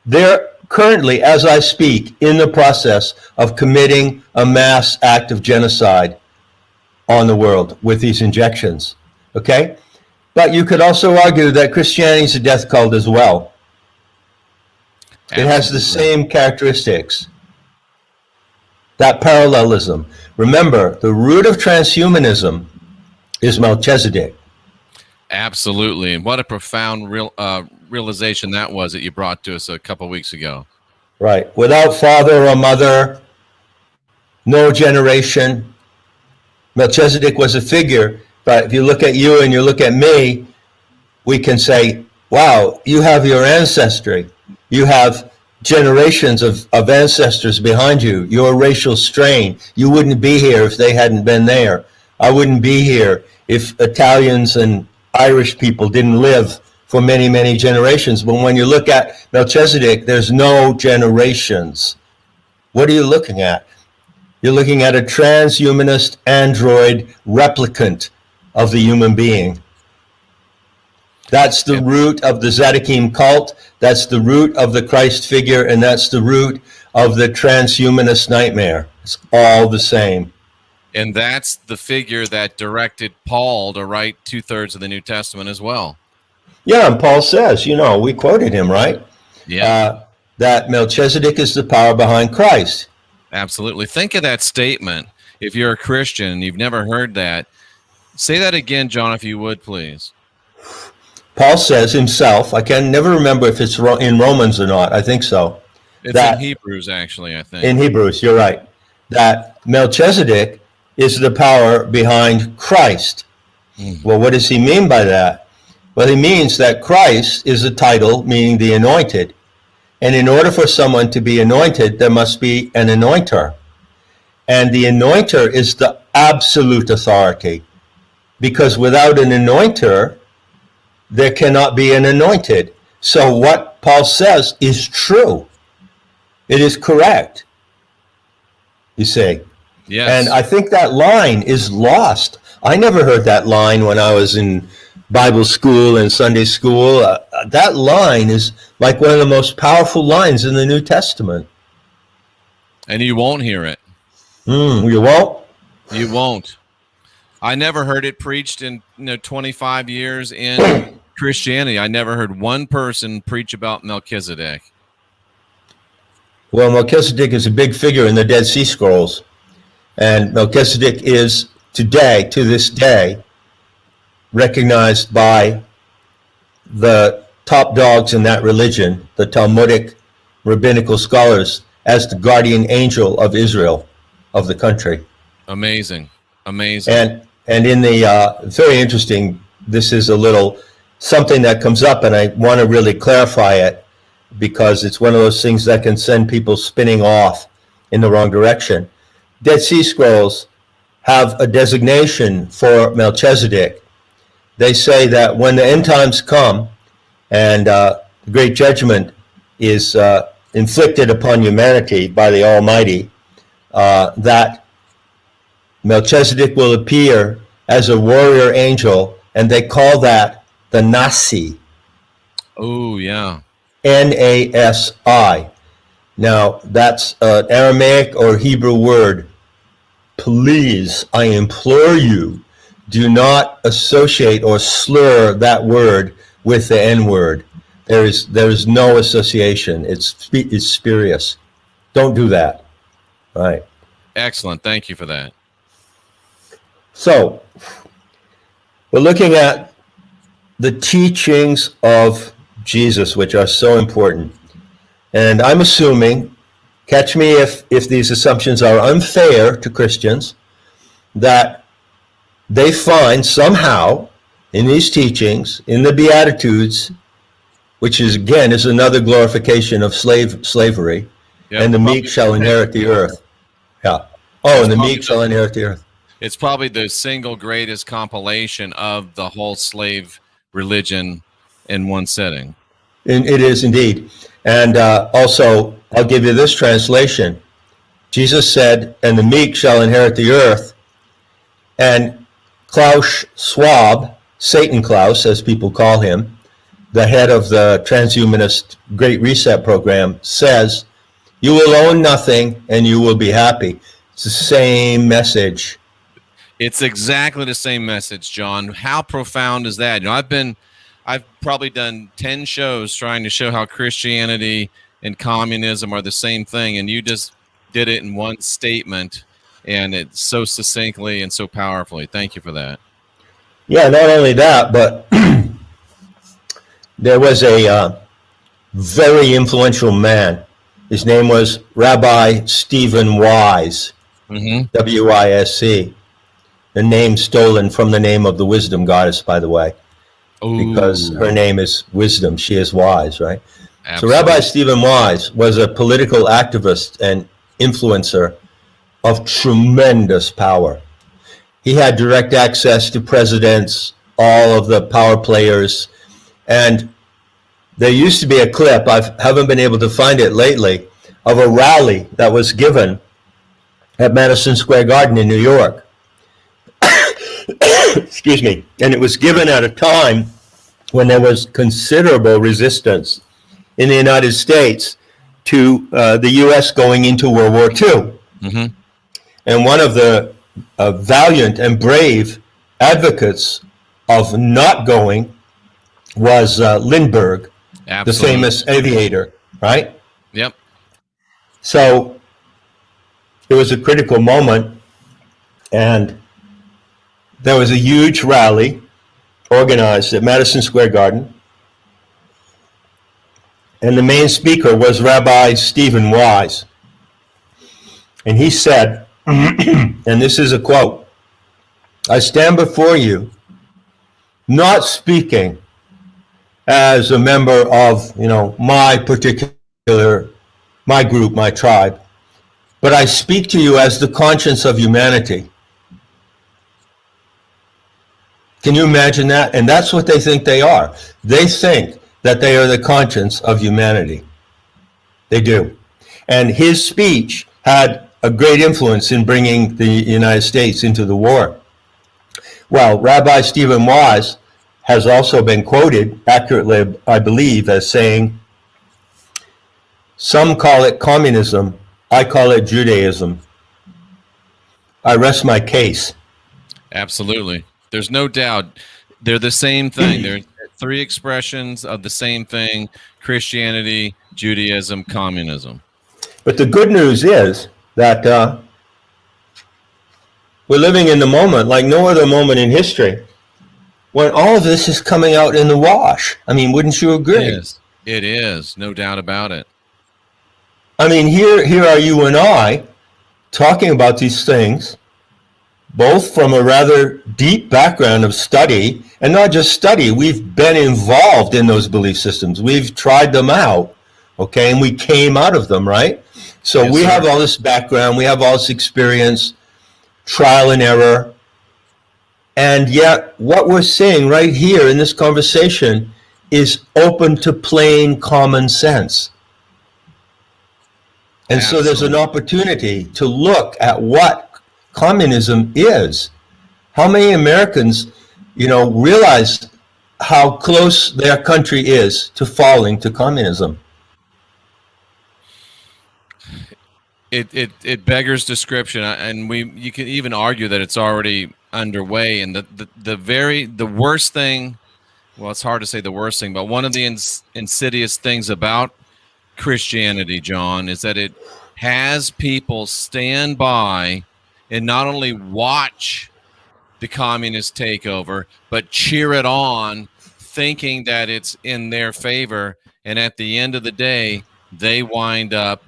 They're currently, as I speak, in the process of committing a mass act of genocide on the world with these injections. Okay? But you could also argue that Christianity is a death cult as well. Absolutely. It has the same characteristics. That parallelism. Remember, the root of transhumanism is Melchizedek. Absolutely. And what a profound realization that was that you brought to us a couple of weeks ago. Right. Without father or mother, no generation. Melchizedek was a figure, but if you look at you and you look at me, we can say, wow, you have your ancestry. You have generations of ancestors behind you, your racial strain. You wouldn't be here if they hadn't been there. I wouldn't be here if Italians and Irish people didn't live for many, many generations. But when you look at Melchizedek, there's no generations. What are you looking at? You're looking at a transhumanist android replicant of the human being. That's the root of the Zedekim cult. That's the root of the Christ figure, and that's the root of the transhumanist nightmare. It's all the same. And that's the figure that directed Paul to write 2/3 of the New Testament as well. Yeah, and Paul says, we quoted him, right? Yeah. That Melchizedek is the power behind Christ. Absolutely. Think of that statement. If you're a Christian and you've never heard that, say that again, John, if you would, please. Paul says himself, I can never remember if it's in Romans or not. I think so. It's in Hebrews, actually, I think. In Hebrews, you're right. That Melchizedek is the power behind Christ. Well, what does he mean by that? Well, he means that Christ is a title, meaning the anointed. And in order for someone to be anointed, there must be an anointer. And the anointer is the absolute authority. Because without an anointer, there cannot be an anointed. So what Paul says is true. It is correct, you see. Yes. And I think that line is lost. I never heard that line when I was in Bible school and Sunday school. That line is like one of the most powerful lines in the New Testament. And you won't hear it. You won't? You won't. I never heard it preached in 25 years in Christianity. I never heard one person preach about Melchizedek. Well, Melchizedek is a big figure in the Dead Sea Scrolls. And Melchizedek is today, to this day, recognized by the top dogs in that religion, the Talmudic rabbinical scholars, as the guardian angel of Israel, of the country. Amazing. Amazing. And in the, very interesting, this is a little something that comes up, and I want to really clarify it, because it's one of those things that can send people spinning off in the wrong direction. Dead Sea Scrolls have a designation for Melchizedek. They say that when the end times come and the great judgment is inflicted upon humanity by the Almighty, that Melchizedek will appear as a warrior angel, and they call that the Nasi. Oh, yeah. Nasi. Now, that's an Aramaic or Hebrew word. Please, I implore you, do not associate or slur that word with the N word. There is no association. It's spurious. Don't do that. All right. Excellent. Thank you for that. So, we're looking at the teachings of Jesus, which are so important. And I'm assuming, catch me if these assumptions are unfair to Christians, that they find somehow in these teachings, in the Beatitudes, which is again is another glorification of slavery, Yep. and the meek shall inherit the earth. Yeah. Oh, and the meek shall inherit the earth. It's probably the single greatest compilation of the whole slave religion in one setting. And it is indeed. And also, I'll give you this translation. Jesus said, and the meek shall inherit the earth. And Klaus Schwab, Satan Klaus, as people call him, the head of the transhumanist Great Reset program, says, you will own nothing and you will be happy. It's the same message. It's exactly the same message, John. How profound is that? I've probably done 10 shows trying to show how Christianity and communism are the same thing, and you just did it in one statement, and it's so succinctly and so powerfully. Thank you for that. Yeah, not only that, but there was a very influential man. His name was Rabbi Stephen Wise, W-I-S-E. The name stolen from the name of the wisdom goddess, by the way. Ooh. Because her name is wisdom. She is wise, right? Absolutely. So Rabbi Stephen Wise was a political activist and influencer of tremendous power. He had direct access to presidents, all of the power players, and there used to be a clip, I haven't been able to find it lately, of a rally that was given at Madison Square Garden in New York. Excuse me. And it was given at a time when there was considerable resistance in the United States to the U.S. going into World War II. Mm-hmm. And one of the valiant and brave advocates of not going was Lindbergh, Absolutely. The famous aviator, right? Yep. So it was a critical moment, and there was a huge rally organized at Madison Square Garden, and the main speaker was Rabbi Stephen Wise. And he said, and this is a quote, I stand before you not speaking as a member of, my group, my tribe, but I speak to you as the conscience of humanity. Can you imagine that? And that's what they think they are. They think that they are the conscience of humanity. They do. And his speech had a great influence in bringing the United States into the war. Well, Rabbi Stephen Wise has also been quoted accurately, I believe, as saying, "Some call it communism, I call it Judaism. I rest my case." Absolutely. There's no doubt. They're the same thing. They're three expressions of the same thing: Christianity, Judaism, communism. But the good news is that we're living in the moment like no other moment in history when all of this is coming out in the wash. I mean, wouldn't you agree? It is. It is. No doubt about it. I mean, here are you and I talking about these things, both from a rather deep background of study, and not just study. We've been involved in those belief systems. We've tried them out, okay, and we came out of them, right? So Yes, we sir. have all this background, we have all this experience, trial and error, and yet what we're saying right here in this conversation is open to plain common sense. And so there's an opportunity to look at what communism is. How many Americans, realize how close their country is to falling to communism? It beggars description, and you can even argue that it's already underway. And the worst thing, well, it's hard to say the worst thing, but one of the insidious things about Christianity, John, is that it has people stand by and not only watch the communist takeover, but cheer it on, thinking that it's in their favor. And at the end of the day, they wind up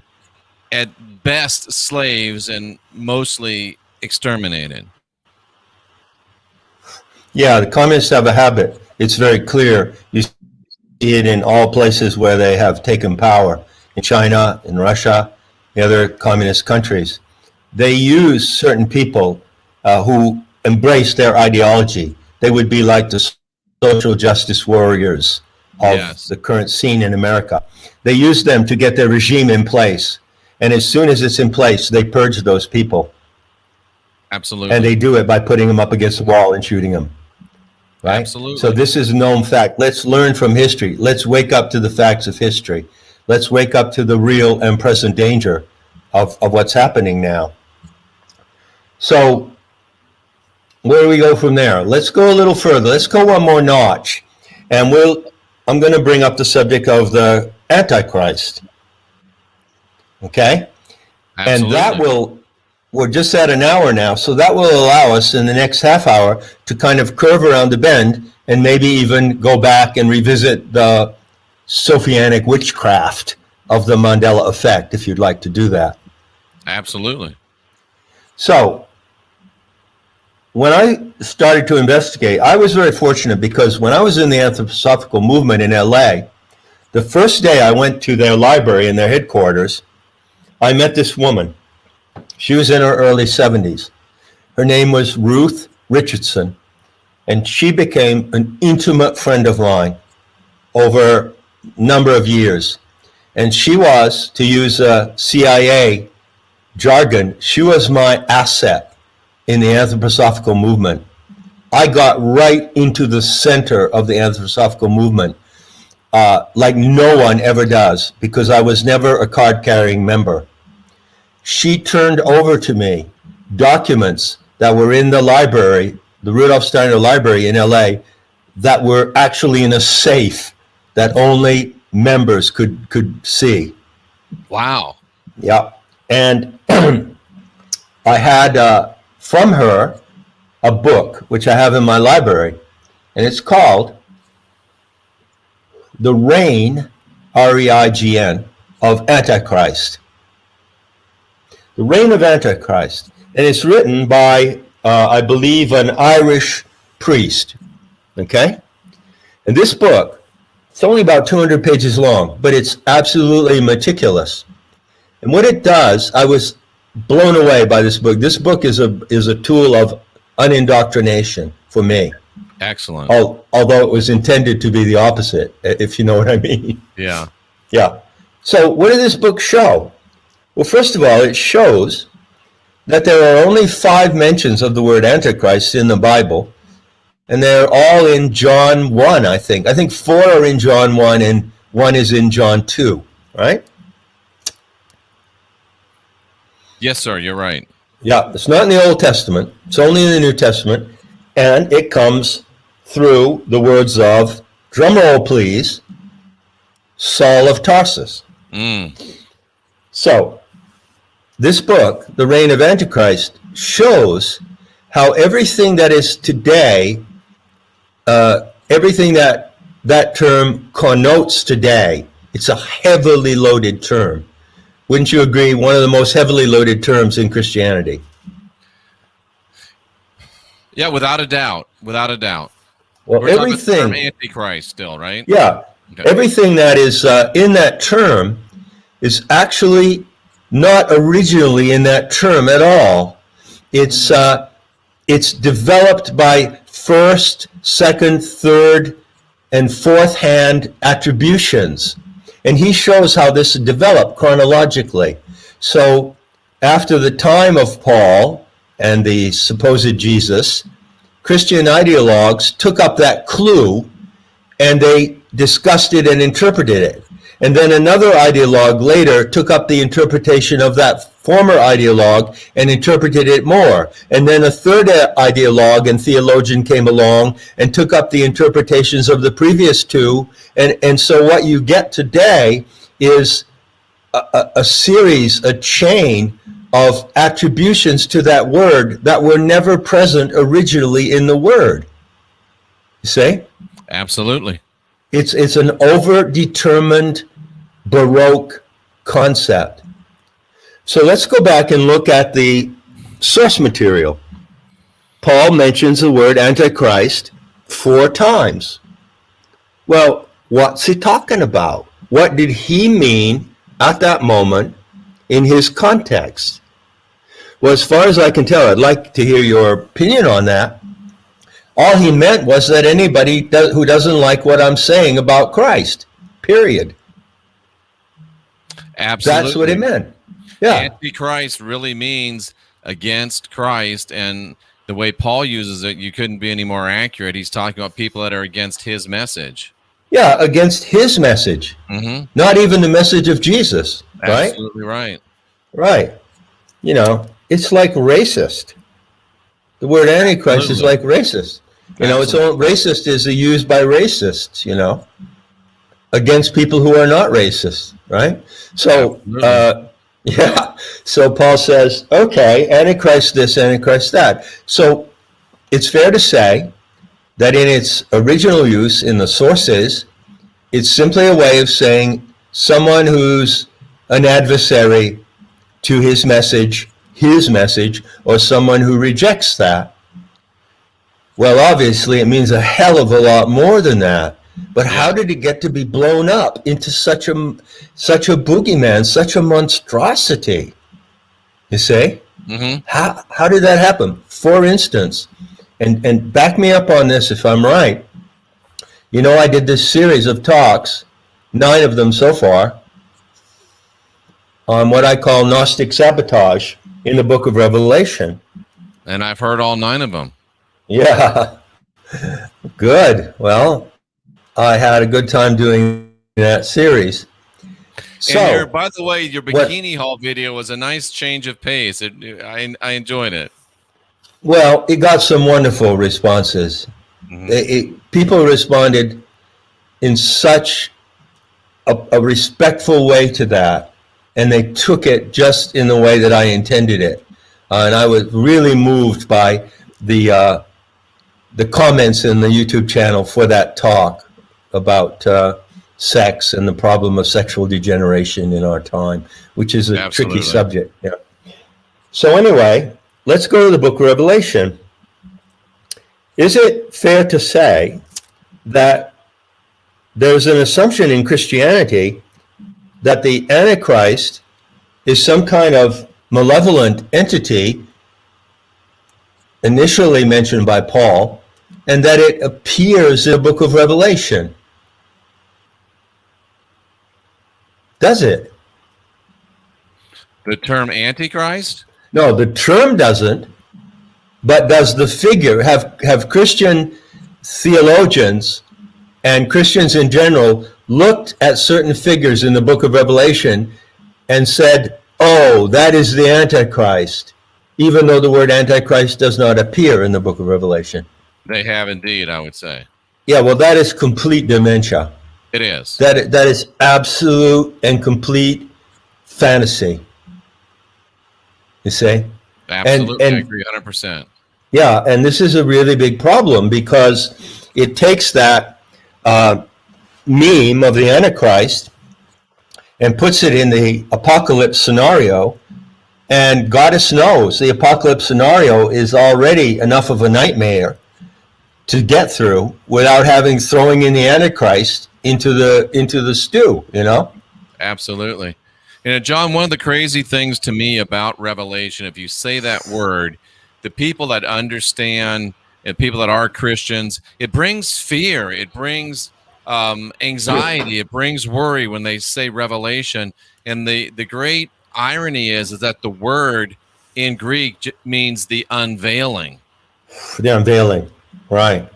at best slaves and mostly exterminated. Yeah, the communists have a habit. It's very clear. You see it in all places where they have taken power, in China, in Russia, the other communist countries. They use certain people who embrace their ideology. They would be like the social justice warriors of the current scene in America. They use them to get their regime in place. And as soon as it's in place, they purge those people. Absolutely. And they do it by putting them up against the wall and shooting them. Right? Absolutely. So this is a known fact. Let's learn from history. Let's wake up to the facts of history. Let's wake up to the real and present danger of what's happening now. So where do we go from there? Let's go a little further. Let's go one more notch. And I'm going to bring up the subject of the Antichrist. Okay? Absolutely. And we're just at an hour now, so that will allow us in the next half hour to kind of curve around the bend and maybe even go back and revisit the Sophianic witchcraft of the Mandela effect, if you'd like to do that. Absolutely. So, when I started to investigate, I was very fortunate because when I was in the Anthroposophical movement in LA, the first day I went to their library in their headquarters, I met this woman. She was in her early 70s. Her name was Ruth Richardson, and she became an intimate friend of mine over a number of years. And she was, to use a CIA jargon, she was my asset in the Anthroposophical movement. I got right into the center of the Anthroposophical movement like no one ever does, because I was never a card-carrying member. She turned over to me documents that were in the library, the Rudolf Steiner Library in LA, that were actually in a safe that only members could see. Wow. Yeah. And I had from her a book, which I have in my library, and it's called The Reign, R-E-I-G-N, of Antichrist. The Reign of Antichrist. And it's written by, I believe, an Irish priest. Okay? And this book, it's only about 200 pages long, but it's absolutely meticulous. And what it does, I was blown away by this book. This book is a tool of unindoctrination for me. Excellent. Although it was intended to be the opposite, if you know what I mean. Yeah. Yeah. So what did this book show? Well, first of all, it shows that there are only 5 mentions of the word Antichrist in the Bible, and they're all in John 1, I think. I think 4 are in John 1, and 1 is in John 2, right? Yes, sir, you're right. Yeah, it's not in the Old Testament. It's only in the New Testament, and it comes through the words of, drumroll please, Saul of Tarsus. So, this book, The Reign of Antichrist, shows how everything that is today, everything that term connotes today, it's a heavily loaded term. Wouldn't you agree? One of the most heavily loaded terms in Christianity. Yeah, without a doubt. Without a doubt. Well, We're everything. talking about the term Antichrist still, right? Yeah. Okay. Everything that is in that term is actually not originally in that term at all. It's developed by first, second, third, and fourth hand attributions. And he shows how this developed chronologically. So after the time of Paul and the supposed Jesus, Christian ideologues took up that clue and they discussed it and interpreted it. And then another ideologue later took up the interpretation of that former ideologue and interpreted it more. And then a third ideologue and theologian came along and took up the interpretations of the previous two. And so what you get today is a series, a chain of attributions to that word that were never present originally in the word. You see? Absolutely. It's an overdetermined Baroque concept. So let's go back and look at the source material. Paul mentions the word Antichrist 4 times. Well, what's he talking about? What did he mean at that moment in his context? Well, as far as I can tell, I'd like to hear your opinion on that. All he meant was that anybody who doesn't like what I'm saying about Christ, period. Absolutely. That's what he meant. Yeah. Antichrist really means against Christ, and the way Paul uses it, you couldn't be any more accurate. He's talking about people that are against his message. Yeah, against his message. Mm-hmm. Not even the message of Jesus, right? Absolutely right. Right. You know, it's like racist. The word Antichrist is like racist. You know, it's all racist is used by racists, you know, against people who are not racist, right? So, yeah. So Paul says, okay, Antichrist this, Antichrist that. So it's fair to say that in its original use in the sources, it's simply a way of saying someone who's an adversary to his message, or someone who rejects that. Well, obviously, it means a hell of a lot more than that. But how did it get to be blown up into such a boogeyman, such a monstrosity? You see? Mm-hmm. How did that happen? For instance, and back me up on this if I'm right. You know, I did this series of talks, 9 of them so far, on what I call Gnostic sabotage in the book of Revelation. And I've heard all 9 of them. Yeah. Good. Well, I had a good time doing that series. So, by the way, your bikini haul video was a nice change of pace. I enjoyed it. Well, it got some wonderful responses. Mm-hmm. People responded in such a respectful way to that, and they took it just in the way that I intended it. And I was really moved by the comments in the YouTube channel for that talk about sex and the problem of sexual degeneration in our time, which is a tricky subject. Yeah. So anyway, let's go to the book of Revelation. Is it fair to say that there's an assumption in Christianity that the Antichrist is some kind of malevolent entity initially mentioned by Paul, and that it appears in the book of Revelation? Does it? The term Antichrist? No, the term doesn't, but does the figure. Have Christian theologians and Christians in general looked at certain figures in the book of Revelation and said, oh, that is the Antichrist, even though the word Antichrist does not appear in the book of Revelation? They have indeed, I would say. Yeah, well, that is complete dementia. It is. That is absolute and complete fantasy. You see? Absolutely, I agree 100%. Yeah, and this is a really big problem because it takes that meme of the Antichrist and puts it in the apocalypse scenario, and goddess knows the apocalypse scenario is already enough of a nightmare to get through without throwing in the Antichrist into the stew, you know? Absolutely. John, one of the crazy things to me about Revelation, if you say that word, the people that understand and people that are Christians, it brings fear, it brings anxiety, it brings worry when they say Revelation. And the great irony is that the word in Greek means the unveiling. The unveiling, right.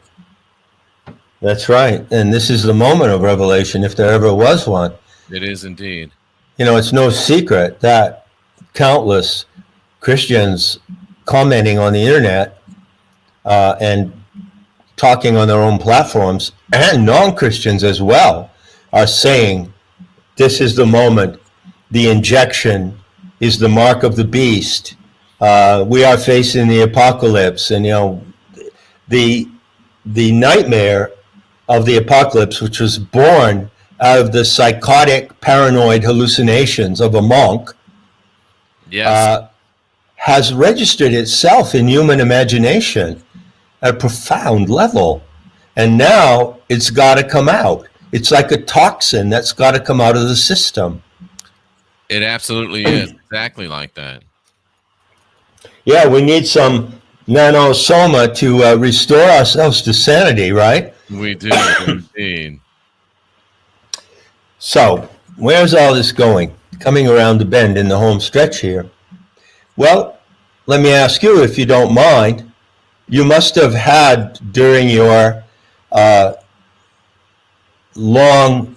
That's right. And this is the moment of revelation, if there ever was one. It is indeed. You know, it's no secret that countless Christians commenting on the internet and talking on their own platforms, and non-Christians as well, are saying this is the moment. The injection is the mark of the beast. We are facing the apocalypse. And, you know, the nightmare of the apocalypse, which was born out of the psychotic, paranoid hallucinations of a monk, yes, has registered itself in human imagination at a profound level. And now it's got to come out. It's like a toxin that's got to come out of the system. It absolutely is exactly like that. Yeah, we need some nanosoma to restore ourselves to sanity, right? We do, indeed. So, where's all this going? Coming around the bend in the home stretch here. Well, let me ask you, if you don't mind, you must have had during your long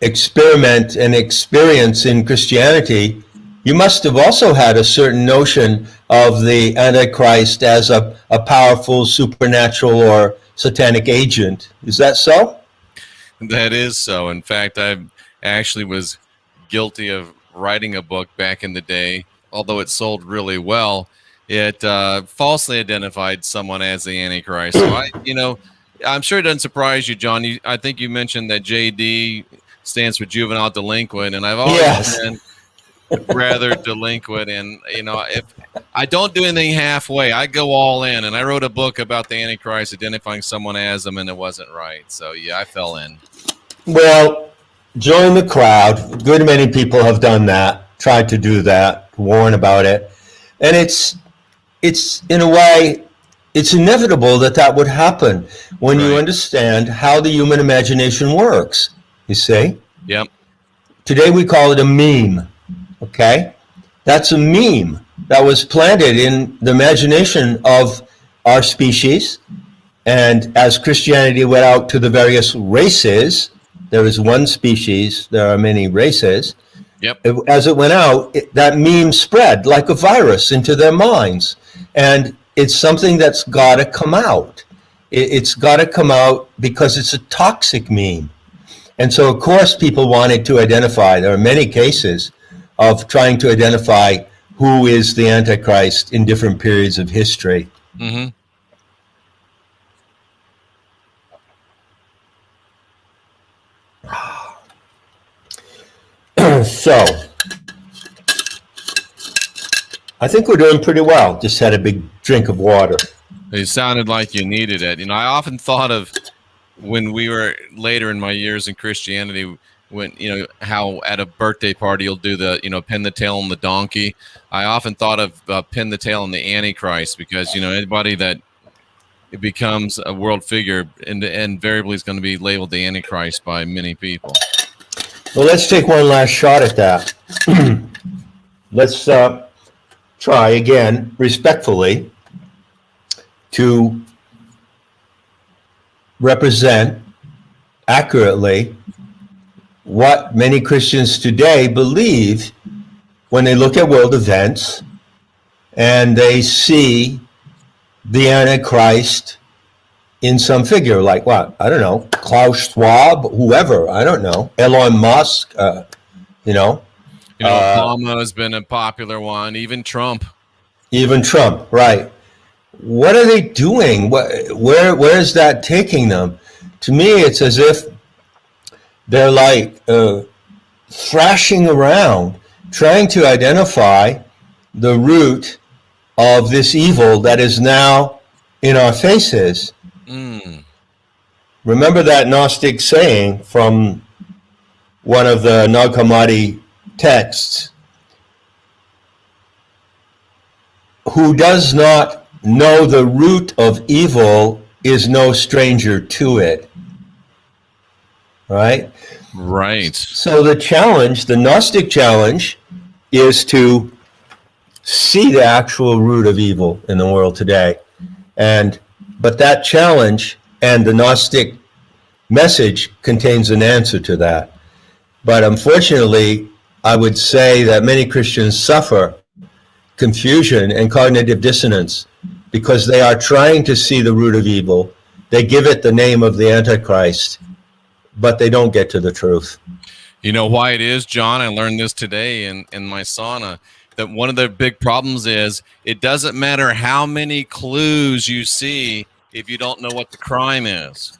experiment and experience in Christianity, you must have also had a certain notion of the Antichrist as a powerful supernatural or satanic agent. Is that so? That is so. In fact, I actually was guilty of writing a book back in the day, although it sold really well. It falsely identified someone as the Antichrist. So I'm sure it doesn't surprise you, John. I think you mentioned that JD stands for juvenile delinquent, and I've always been rather delinquent. And if I don't do anything halfway, I go all in. And I wrote a book about the Antichrist, identifying someone as them, and it wasn't right. So yeah, I fell in. Well, join the crowd. Good many people have done that, tried to do that, warn about it, and it's in a way, it's inevitable that would happen when you understand how the human imagination works. You see? Yep. Today we call it a meme. Okay? That's a meme that was planted in the imagination of our species. And as Christianity went out to the various races, there is one species, there are many races. Yep. As it went out, that meme spread like a virus into their minds. And it's something that's got to come out. It's got to come out because it's a toxic meme. And so, of course, people wanted to identify. There are many cases of trying to identify who is the Antichrist in different periods of history. Mm-hmm. So, I think we're doing pretty well. Just had a big drink of water. It sounded like you needed it. I often thought of when we were later in my years in Christianity, when, how at a birthday party you'll do the, pin the tail on the donkey. I often thought of pin the tail on the Antichrist because, anybody that it becomes a world figure invariably is going to be labeled the Antichrist by many people. Well, let's take one last shot at that. let's try again, respectfully, to represent accurately what many Christians today believe when they look at world events and they see the Antichrist in some figure, like what? I don't know, Klaus Schwab, whoever, I don't know, Elon Musk, You know, Obama has been a popular one, even Trump. Even Trump, right. What are they doing? Where is that taking them? To me, it's as if they're like thrashing around, trying to identify the root of this evil that is now in our faces. Remember that Gnostic saying from one of the Nag Hammadi texts: who does not know the root of evil is no stranger to it. Right? Right. So the challenge, the Gnostic challenge, is to see the actual root of evil in the world today. But that challenge and the Gnostic message contains an answer to that. But unfortunately, I would say that many Christians suffer confusion and cognitive dissonance because they are trying to see the root of evil. They give it the name of the Antichrist, but they don't get to the truth. You know why it is, John? I learned this today in my sauna, that one of the big problems is it doesn't matter how many clues you see if you don't know what the crime is.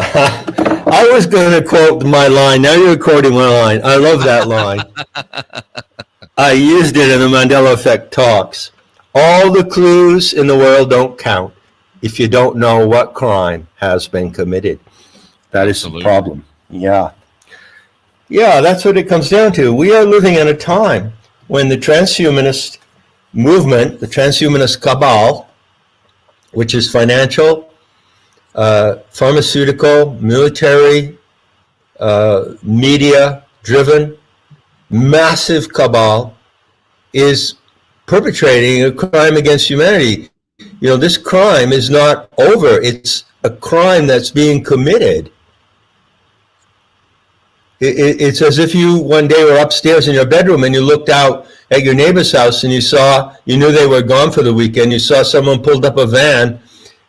I was going to quote my line. Now you're quoting my line. I love that line. I used it in the Mandela Effect talks. All the clues in the world don't count if you don't know what crime has been committed. That is the problem. Yeah. Yeah, that's what it comes down to. We are living in a time when the transhumanist movement, the transhumanist cabal, which is financial, pharmaceutical, military, media-driven, massive cabal, is perpetrating a crime against humanity. You know, this crime is not over. It's a crime that's being committed. It's as if you one day were upstairs in your bedroom and you looked out at your neighbor's house and you knew they were gone for the weekend. You saw someone pulled up a van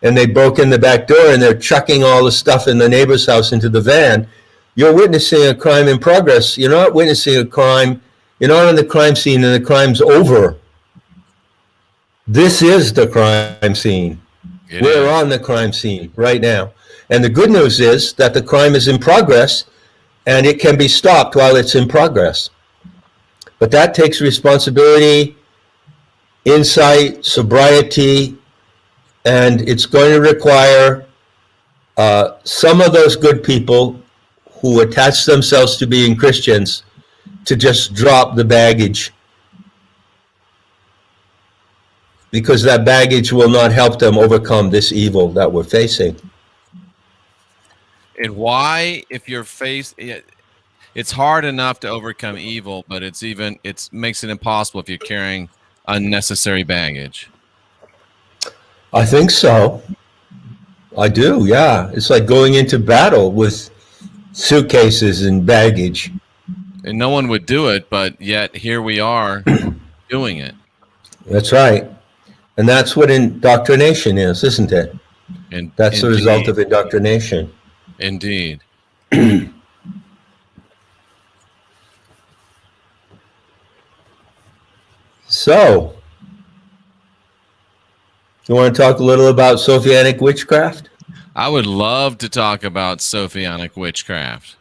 and they broke in the back door and they're chucking all the stuff in the neighbor's house into the van. You're witnessing a crime in progress. You're not witnessing a crime. You're not on the crime scene and the crime's over. This is the crime scene. We're on the crime scene right now. And the good news is that the crime is in progress and it can be stopped while it's in progress. But that takes responsibility, insight, sobriety, and it's going to require some of those good people who attach themselves to being Christians to just drop the baggage, because that baggage will not help them overcome this evil that we're facing. And why, if you're it's hard enough to overcome evil, but it makes it impossible if you're carrying unnecessary baggage. I think so. I do, yeah. It's like going into battle with suitcases and baggage. And no one would do it, but yet here we are doing it. That's right. And that's what indoctrination is, isn't it? And that's the result of indoctrination. Indeed. So, you want to talk a little about Sophianic witchcraft? I would love to talk about Sophianic witchcraft.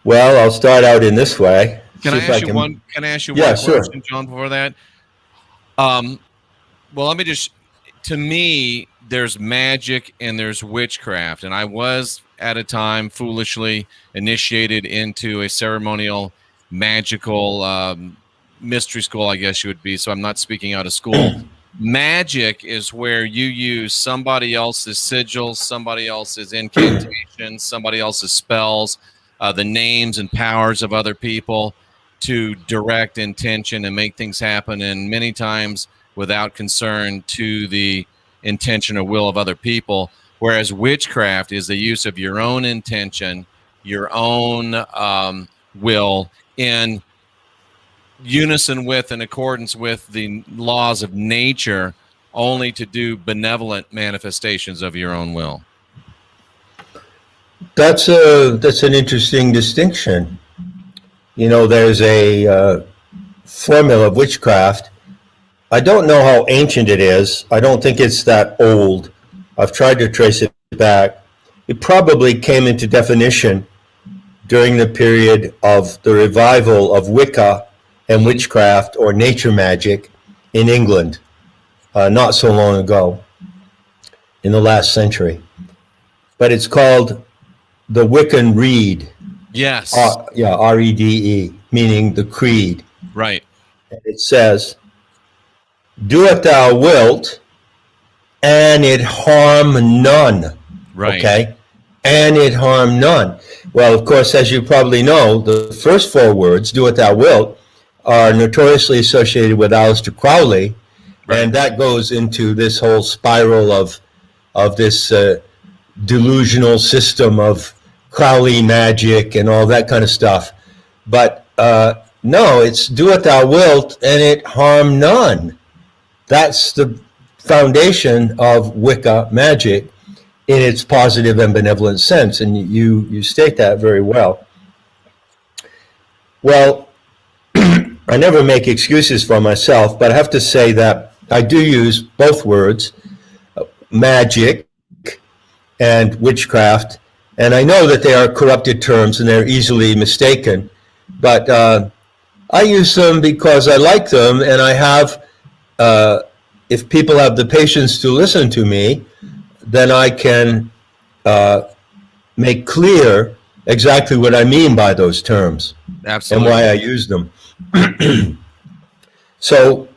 Well, I'll start out in this way. Can I ask you one question, John, before that? Well, let me to me, there's magic and there's witchcraft. And I was at a time foolishly initiated into a ceremonial, magical mystery school, I guess you would be. So I'm not speaking out of school. Magic is where you use somebody else's sigils, somebody else's incantations, somebody else's spells, the names and powers of other people. to direct intention and make things happen, and many times without concern to the intention or will of other people. Whereas witchcraft is the use of your own intention, your own will, in unison with, in accordance with the laws of nature, only to do benevolent manifestations of your own will. That's an interesting distinction. You know, there's a formula of witchcraft. I don't know how ancient it is. I don't think it's that old. I've tried to trace it back. It probably came into definition during the period of the revival of Wicca and witchcraft, or nature magic, in England, not so long ago, in the last century. But it's called the Wiccan Rede. Yes. R-E-D-E, meaning the creed. Right. And it says, "Do what thou wilt, and it harm none." Right. Okay? And it harm none. Well, of course, as you probably know, the first four words, "do what thou wilt," are notoriously associated with Aleister Crowley. Right. And that goes into this whole spiral of this delusional system of Crowley magic and all that kind of stuff. But no, it's "do what thou wilt, and it harm none." That's the foundation of Wicca magic in its positive and benevolent sense, and you state that very well. Well, I never make excuses for myself, but I have to say that I do use both words, magic and witchcraft, and I know that they are corrupted terms and they're easily mistaken, but I use them because I like them, and I have, if people have the patience to listen to me, then I can make clear exactly what I mean by those terms. Absolutely. And why I use them. So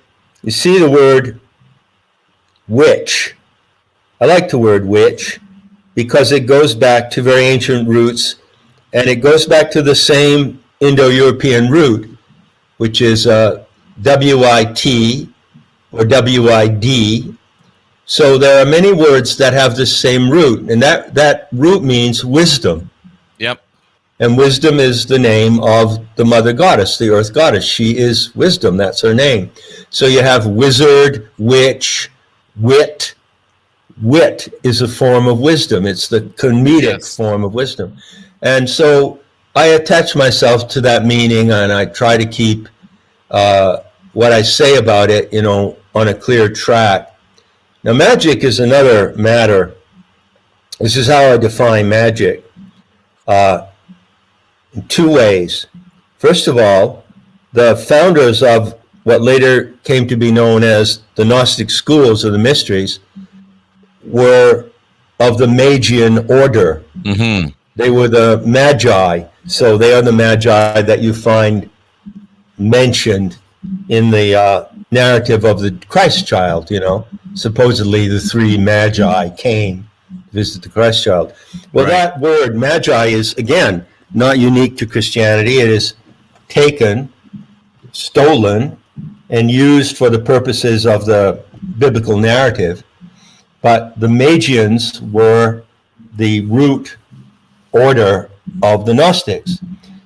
you see the word witch. I like the word witch because it goes back to very ancient roots, and it goes back to the same Indo-European root, which is W-I-T or W-I-D. So there are many words that have the same root, and that root means wisdom. Yep. And wisdom is the name of the mother goddess, the earth goddess. She is wisdom. That's her name. So you have wizard, witch, wit. Wit is a form of wisdom. It's the comedic form of wisdom. And so I attach myself to that meaning, and I try to keep what I say about it, on a clear track. Now, magic is another matter. This is how I define magic. In two ways. First of all, the founders of what later came to be known as the Gnostic schools of the mysteries were of the Magian order. Mm-hmm. They were the Magi, so they are the Magi that you find mentioned in the narrative of the Christ child, Supposedly the three Magi came to visit the Christ child. Well, That word Magi is, again, not unique to Christianity. It is taken, stolen, and used for the purposes of the biblical narrative. But the Magians were the root order of the Gnostics.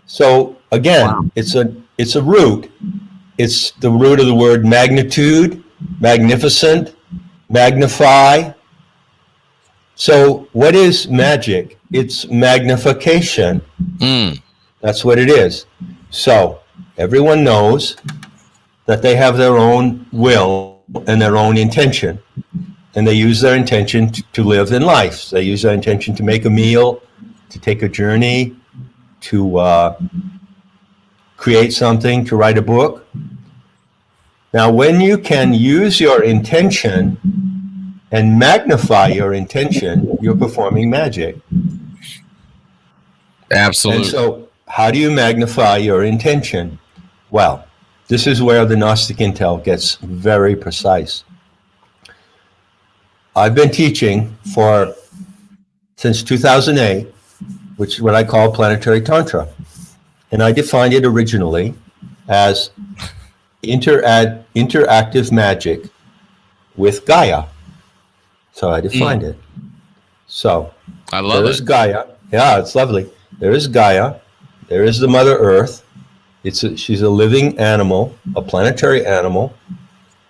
So again, it's a root. It's the root of the word magnitude, magnificent, magnify. So what is magic? It's magnification. That's what it is. So everyone knows that they have their own will and their own intention. And they use their intention to live in life. They use their intention to make a meal, to take a journey, to create something, to write a book. Now, when you can use your intention and magnify your intention, you're performing magic. Absolutely. And so, how do you magnify your intention? Well, this is where the Gnostic intel gets very precise. I've been teaching since 2008, which is what I call planetary tantra. And I defined it originally as interactive magic with Gaia. So I defined it. So I love there is Gaia. Yeah, it's lovely. There is Gaia. There is the Mother Earth. She's a living animal, a planetary animal,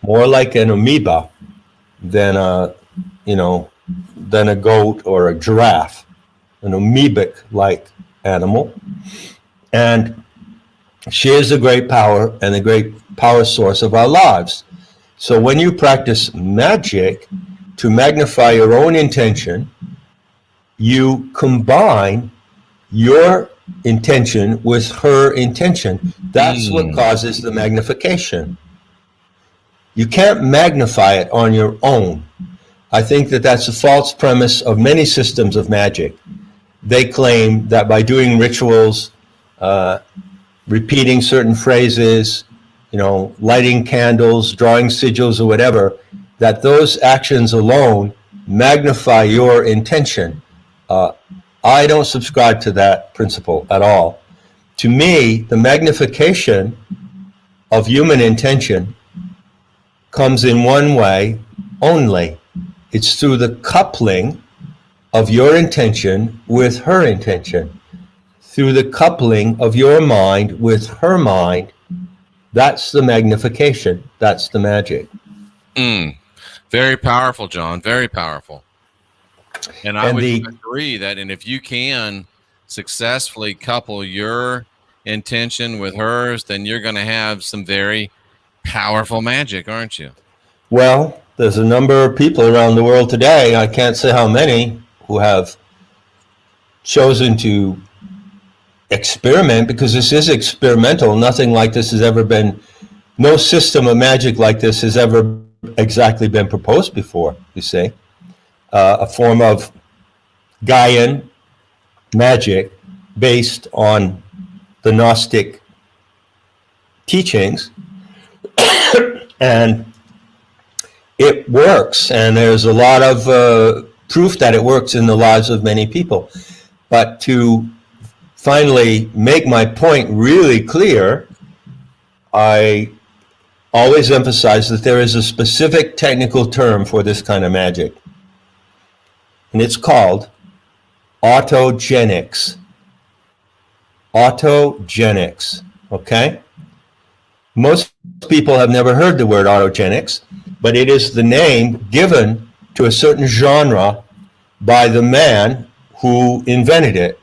more like an amoeba than a goat or a giraffe, an amoebic-like animal. And she is a great power and a great power source of our lives. So when you practice magic to magnify your own intention, you combine your intention with her intention. That's what causes the magnification. You can't magnify it on your own. I think that that's a false premise of many systems of magic. They claim that by doing rituals, repeating certain phrases, lighting candles, drawing sigils or whatever, that those actions alone magnify your intention. I don't subscribe to that principle at all. To me, the magnification of human intention comes in one way only. It's through the coupling of your intention with her intention. Through the coupling of your mind with her mind. That's the magnification. That's the magic. Very powerful, John. Very powerful. And I would agree that, and if you can successfully couple your intention with hers, then you're going to have some very powerful magic, aren't you? Well, there's a number of people around the world today, I can't say how many, who have chosen to experiment, because this is experimental. Nothing like this has ever been, no system of magic like this has ever exactly been proposed before, you see. A form of Gaian magic based on the Gnostic teachings. And it works, and there's a lot of proof that it works in the lives of many people. But to finally make my point really clear, I always emphasize that there is a specific technical term for this kind of magic, and it's called autogenics. Autogenics, okay? Most people have never heard the word autogenics, but it is the name given to a certain genre by the man who invented it,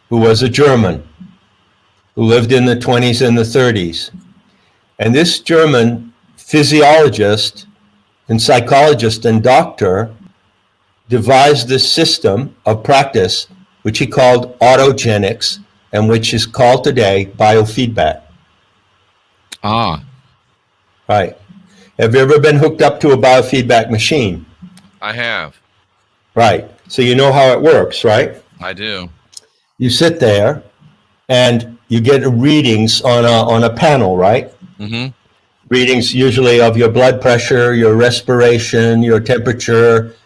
who was a German, who lived in the 20s and the 30s. And this German physiologist and psychologist and doctor devised this system of practice, which he called autogenics, and which is called today biofeedback. Right. Have you ever been hooked up to a biofeedback machine? I have. Right. So you know how it works, right? I do. You sit there and you get readings on a panel, right? Mm-hmm. Readings usually of your blood pressure, your respiration, your temperature,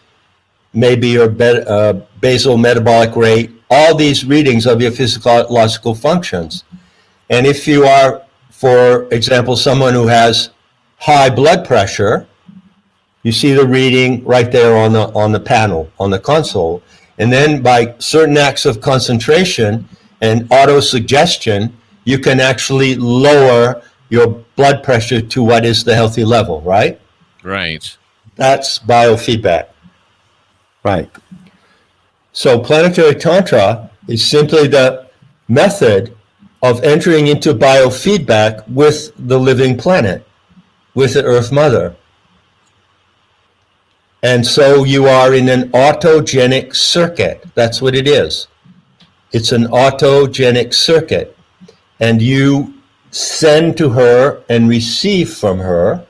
maybe your basal metabolic rate, all these readings of your physiological functions. And if you are, for example, someone who has high blood pressure, you see the reading right there on the panel, on the console. And then by certain acts of concentration and auto-suggestion, you can actually lower your blood pressure to what is the healthy level, right? Right. That's biofeedback. Right. So planetary tantra is simply the method of entering into biofeedback with the living planet, with the Earth Mother. And so you are in an autogenic circuit. That's what it is. It's an autogenic circuit. And you send to her and receive from her.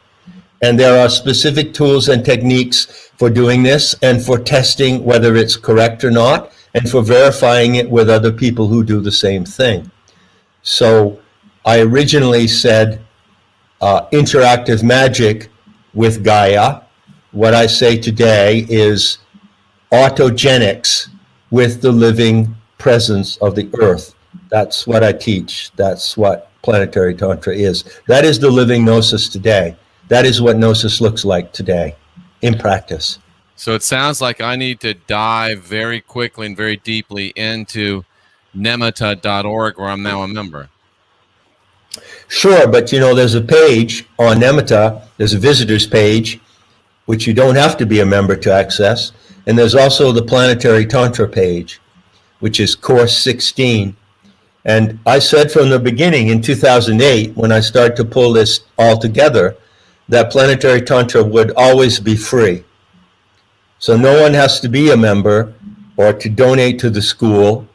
And there are specific tools and techniques for doing this and for testing whether it's correct or not, and for verifying it with other people who do the same thing. So I originally said interactive magic with Gaia. What I say today is autogenics with the living presence of the earth. That's what I teach. That's what planetary tantra is. That is the living gnosis today. That is what gnosis looks like today in practice. So it sounds like I need to dive very quickly and very deeply into nemata.org, where I'm now a member. Sure, but there's a page on Nemata, there's a visitors page, which you don't have to be a member to access. And there's also the Planetary Tantra page, which is Course 16. And I said from the beginning in 2008, when I started to pull this all together, that Planetary Tantra would always be free. So no one has to be a member or to donate to the school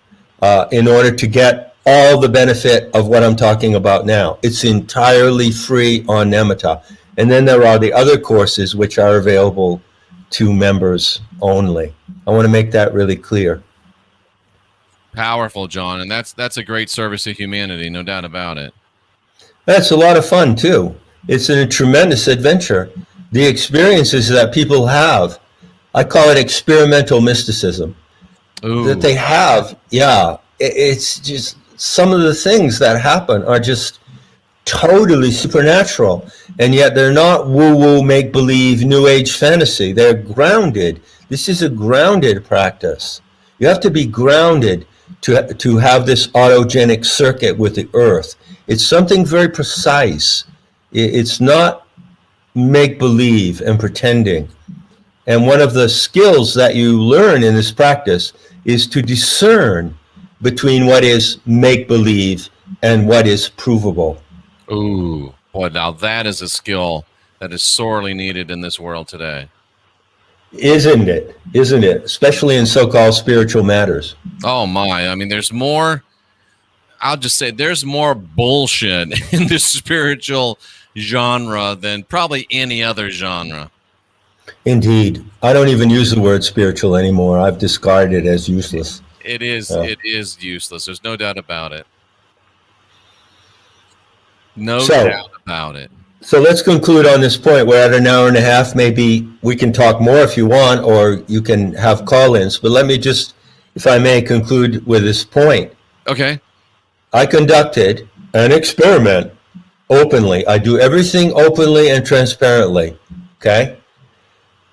in order to get all the benefit of what I'm talking about now. It's entirely free on Nemata. And then there are the other courses which are available to members only. I want to make that really clear. Powerful, John. And that's a great service to humanity, no doubt about it. That's a lot of fun, too. It's a tremendous adventure. The experiences that people have, I call it experimental mysticism. Ooh. That they have, yeah. It's just some of the things that happen are just totally supernatural, and yet they're not woo-woo, make-believe, new age fantasy. They're grounded. This is a grounded practice. You have to be grounded to have this autogenic circuit with the earth. It's something very precise. It's not make-believe and pretending. And one of the skills that you learn in this practice is to discern between what is make-believe and what is provable. Ooh, boy, now that is a skill that is sorely needed in this world today. Isn't it? Isn't it? Especially in so-called spiritual matters. Oh, my. I mean, there's more, I'll just say there's more bullshit in the spiritual genre than probably any other genre. Indeed. I don't even use the word spiritual anymore. I've discarded it as useless. It is useless. There's no doubt about it. No doubt about it. So let's conclude on this point. We're at an hour and a half. Maybe we can talk more if you want, or you can have call-ins. But let me just, if I may, conclude with this point. Okay. I conducted an experiment openly. I do everything openly and transparently. Okay?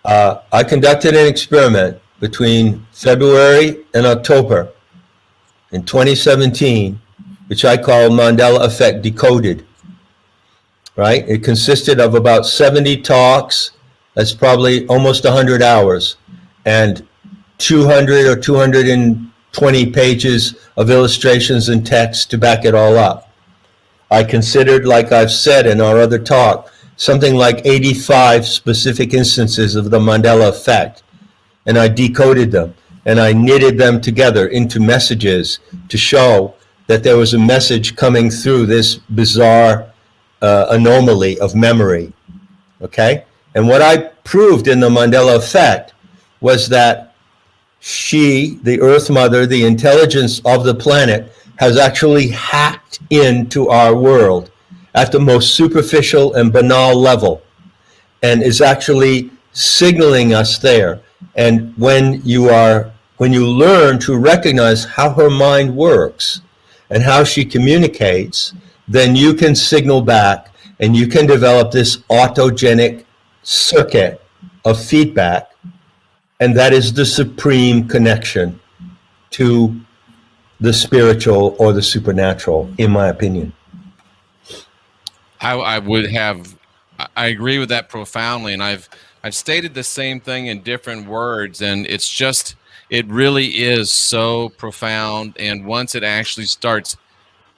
I conducted an experiment between February and October in 2017, which I call Mandela Effect Decoded. Right? It consisted of about 70 talks. That's probably almost 100 hours, and 200 or 220 pages of illustrations and text to back it all up. I considered, like I've said in our other talk, something like 85 specific instances of the Mandela Effect, and I decoded them, and I knitted them together into messages to show that there was a message coming through this bizarre anomaly of memory, okay? And what I proved in the Mandela Effect was that she, the Earth Mother, the intelligence of the planet, has actually hacked into our world at the most superficial and banal level, and is actually signaling us there. And when you learn to recognize how her mind works and how she communicates, then you can signal back and you can develop this autogenic circuit of feedback. And that is the supreme connection to the spiritual or the supernatural, in my opinion. I agree with that profoundly. And I've stated the same thing in different words, and it really is so profound. And once it actually starts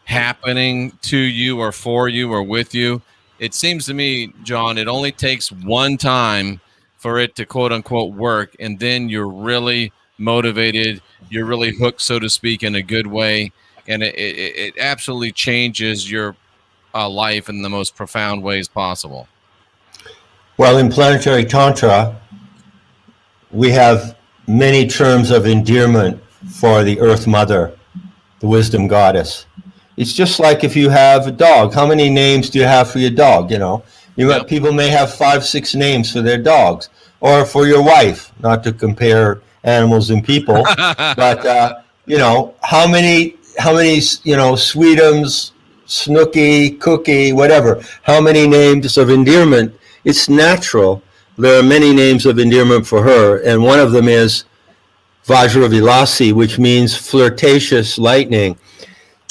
happening to you or for you or with you, it seems to me, John, it only takes one time for it to quote unquote work, and then you're really motivated, you're really hooked, so to speak, in a good way, and it absolutely changes your life in the most profound ways possible. Well, in Planetary Tantra, we have many terms of endearment for the Earth Mother, the Wisdom Goddess. It's just like if you have a dog. How many names do you have for your dog? Yep. People may have 5-6 names for their dogs, or for your wife. Not to compare animals and people, but how many Sweetums, Snooky, Cookie, whatever. How many names of endearment? It's natural. There are many names of endearment for her, and one of them is Vajravilasi, which means flirtatious lightning.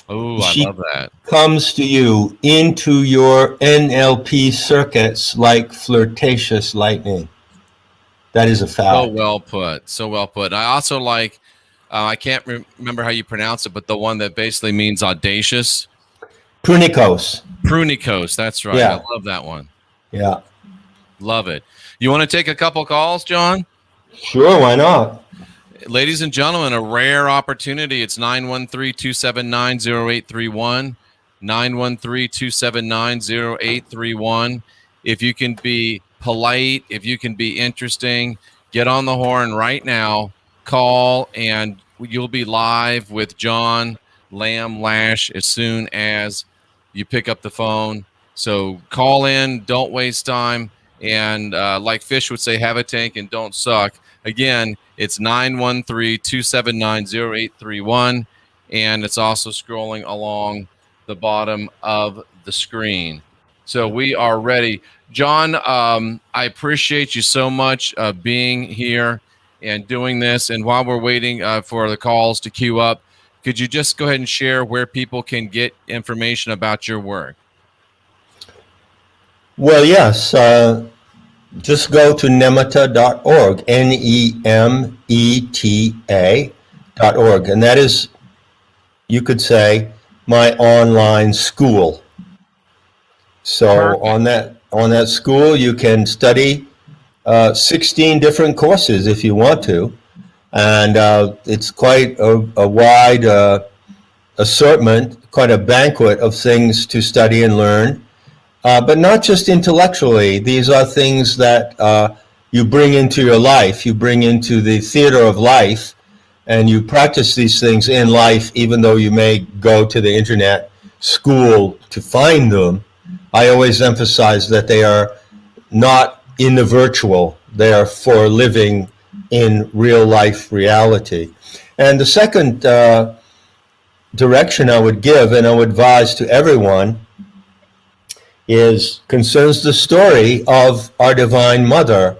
Oh, I She love that. comes to you into your NLP circuits like flirtatious lightning. That is a fact. So well put. So well put. I also like, I can't remember how you pronounce it, but the one that basically means audacious. Prunikos. Prunikos. That's right. Yeah. I love that one. Yeah. Love it. You want to take a couple calls, John? Sure, why not? Ladies and gentlemen, a rare opportunity. It's 913-279-0831. 913-279-0831. If you can be polite, if you can be interesting, get on the horn right now. Call, and you'll be live with John Lamb Lash as soon as you pick up the phone. So call in, don't waste time, and like Fish would say, have a tank and don't suck. Again, it's 913-279-0831, and it's also scrolling along the bottom of the screen. So we are ready. John, I appreciate you so much being here and doing this. And while we're waiting for the calls to queue up, could you just go ahead and share where people can get information about your work? Well, yes. Just go to nemeta.org, NEMETA.org. And that is, you could say, my online school. So Perfect. on that school, you can study 16 different courses if you want to. And it's quite a wide assortment, quite a banquet of things to study and learn. But not just intellectually. These are things that you bring into your life. You bring into the theater of life, and you practice these things in life, even though you may go to the internet school to find them. I always emphasize that they are not in the virtual. They are for living in real life reality. And the second direction I would give, and I would advise to everyone, concerns the story of our Divine Mother.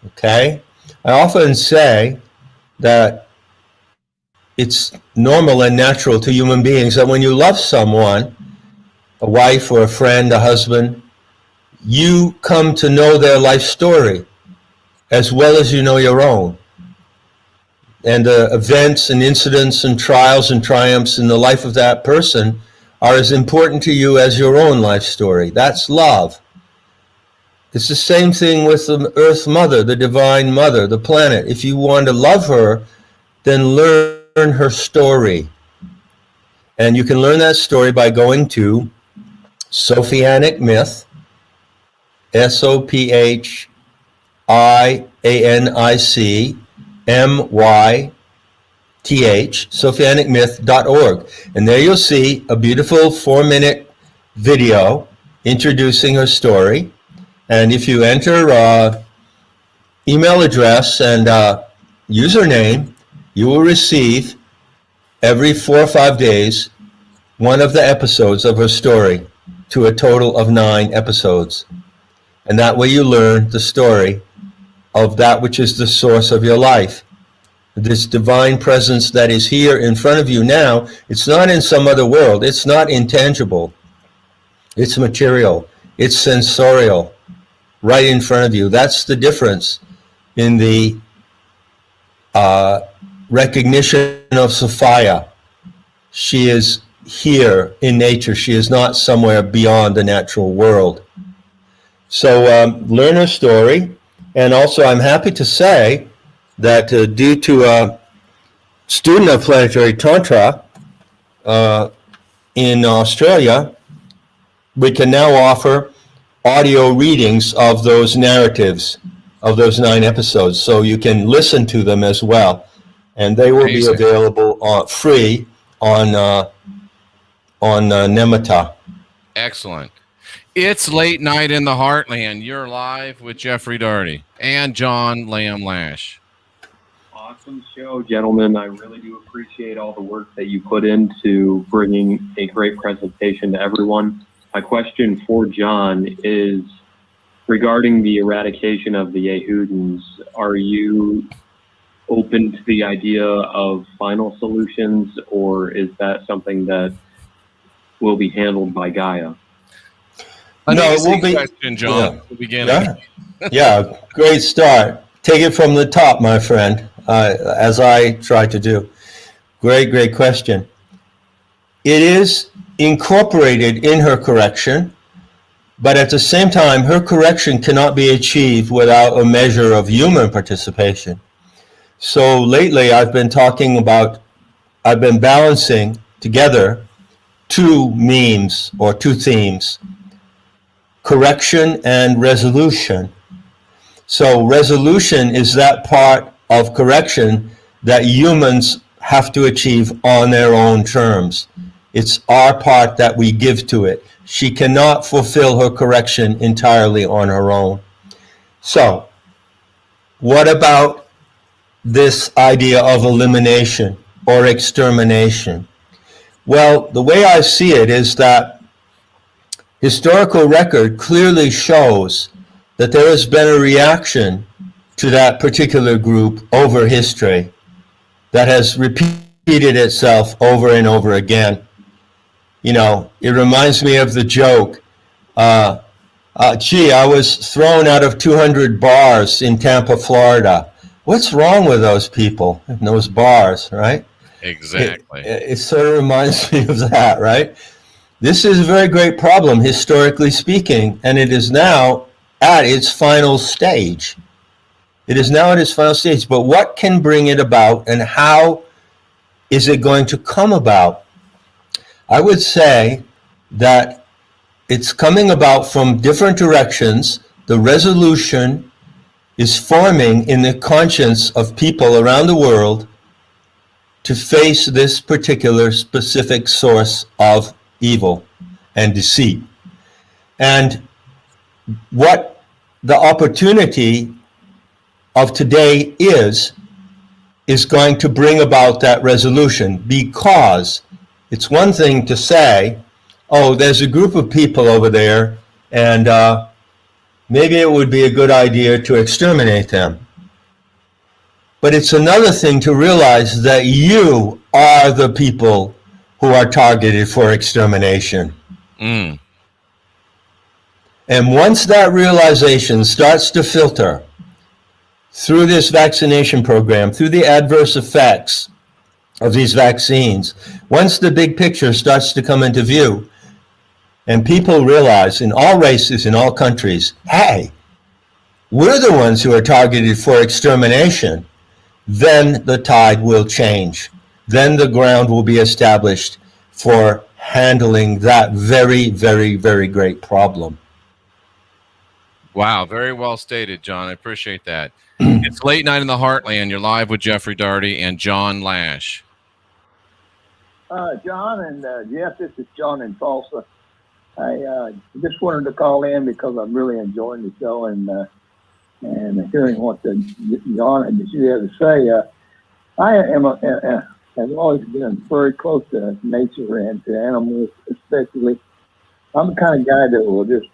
Okay? I often say that it's normal and natural to human beings that when you love someone, a wife or a friend, a husband, you come to know their life story as well as you know your own. And the events and incidents and trials and triumphs in the life of that person are as important to you as your own life story. That's love. It's the same thing with the Earth Mother, the Divine Mother, the planet. If you want to love her, then learn her story. And you can learn that story by going to Sophianic Myth, SOPHIANIC MYTH, Sophianicmyth.org. And there you'll see a beautiful 4-minute video introducing her story. And if you enter email address and username, you will receive every 4 or 5 days one of the episodes of her story, to a total of 9 episodes. And that way you learn the story of that which is the source of your life. This divine presence that is here in front of you now, it's not in some other world. It's not intangible. It's material. It's sensorial. Right in front of you. That's the difference in the recognition of Sophia. She is here in nature. She is not somewhere beyond the natural world. So learn her story. And also I'm happy to say that due to a student of planetary Tantra in Australia, we can now offer audio readings of those narratives, of those 9 episodes, so you can listen to them as well. And they will be available free on Nemeta. Excellent. It's late night in the Heartland. You're live with Jeffrey Daugherty and John Lamb Lash. Awesome. awesome show, gentlemen. I really do appreciate all the work that you put into bringing a great presentation to everyone. My question for John is regarding the eradication of the Yehudans. Are you open to the idea of final solutions, or is that something that will be handled by Gaia? No, it will be. Question, John. Yeah. Beginning. Yeah, great start. Take it from the top, my friend, as I try to do. Great question. It is incorporated in her correction, but at the same time, her correction cannot be achieved without a measure of human participation. So lately, I've been balancing together two memes or two themes, correction and resolution. So resolution is that part of correction that humans have to achieve on their own terms. It's our part that we give to it. She cannot fulfill her correction entirely on her own. So, what about this idea of elimination or extermination? Well, the way I see it is that historical record clearly shows that there has been a reaction to that particular group over history that has repeated itself over and over again. You know, it reminds me of the joke, gee, I was thrown out of 200 bars in Tampa, Florida. What's wrong with those people in those bars, right? Exactly. It sort of reminds me of that, right? This is a very great problem, historically speaking, and it is now at its final stage. It is now at its final stage, but what can bring it about and how is it going to come about? I would say that it's coming about from different directions. The resolution is forming in the conscience of people around the world to face this particular specific source of evil and deceit. And what the opportunity of today is going to bring about that resolution, because it's one thing to say, oh, there's a group of people over there and maybe it would be a good idea to exterminate them. But it's another thing to realize that you are the people who are targeted for extermination. Mm. And once that realization starts to filter through this vaccination program, through the adverse effects of these vaccines, once the big picture starts to come into view, and people realize in all races, in all countries, hey, we're the ones who are targeted for extermination, then the tide will change. Then the ground will be established for handling that very, very, very great problem. Wow, very well stated, John. I appreciate that. It's Late Night in the Heartland. You're live with Jeffrey Daugherty and John Lash. John and Jeff, this is John in Tulsa. I just wanted to call in because I'm really enjoying the show and hearing what John and you have to say. I am have always been very close to nature and to animals, especially. I'm the kind of guy that will just,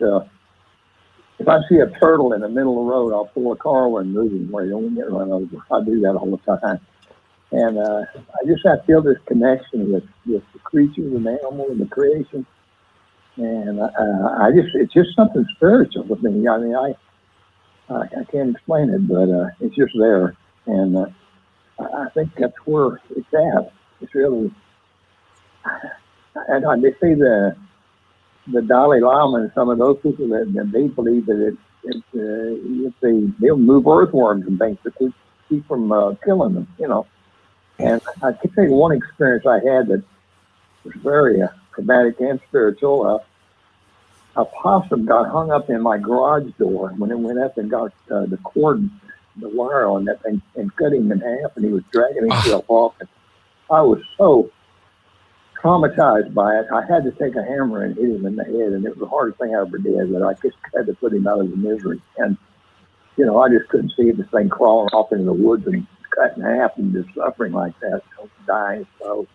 if I see a turtle in the middle of the road, I'll pull a car over and move him where you don't get run over. I do that all the time. And I feel this connection with the creatures and the animals and the creation. And it's just something spiritual with me. I mean, I can't explain it, but it's just there. And I think that's where it's at. It's really, and I see the Dalai Lama and some of those people that they believe that they'll move earthworms and things to keep from killing them, you know. And I can tell you one experience I had that was very traumatic and spiritual. A possum got hung up in my garage door when it went up and got the cord, the wire on that thing, and cut him in half, and he was dragging himself off. And I was so traumatized by it. I had to take a hammer and hit him in the head, and it was the hardest thing I ever did, but I just had to put him out of the misery. And, you know, I just couldn't see this thing crawling off into the woods and cut in half and just suffering like that, dying. So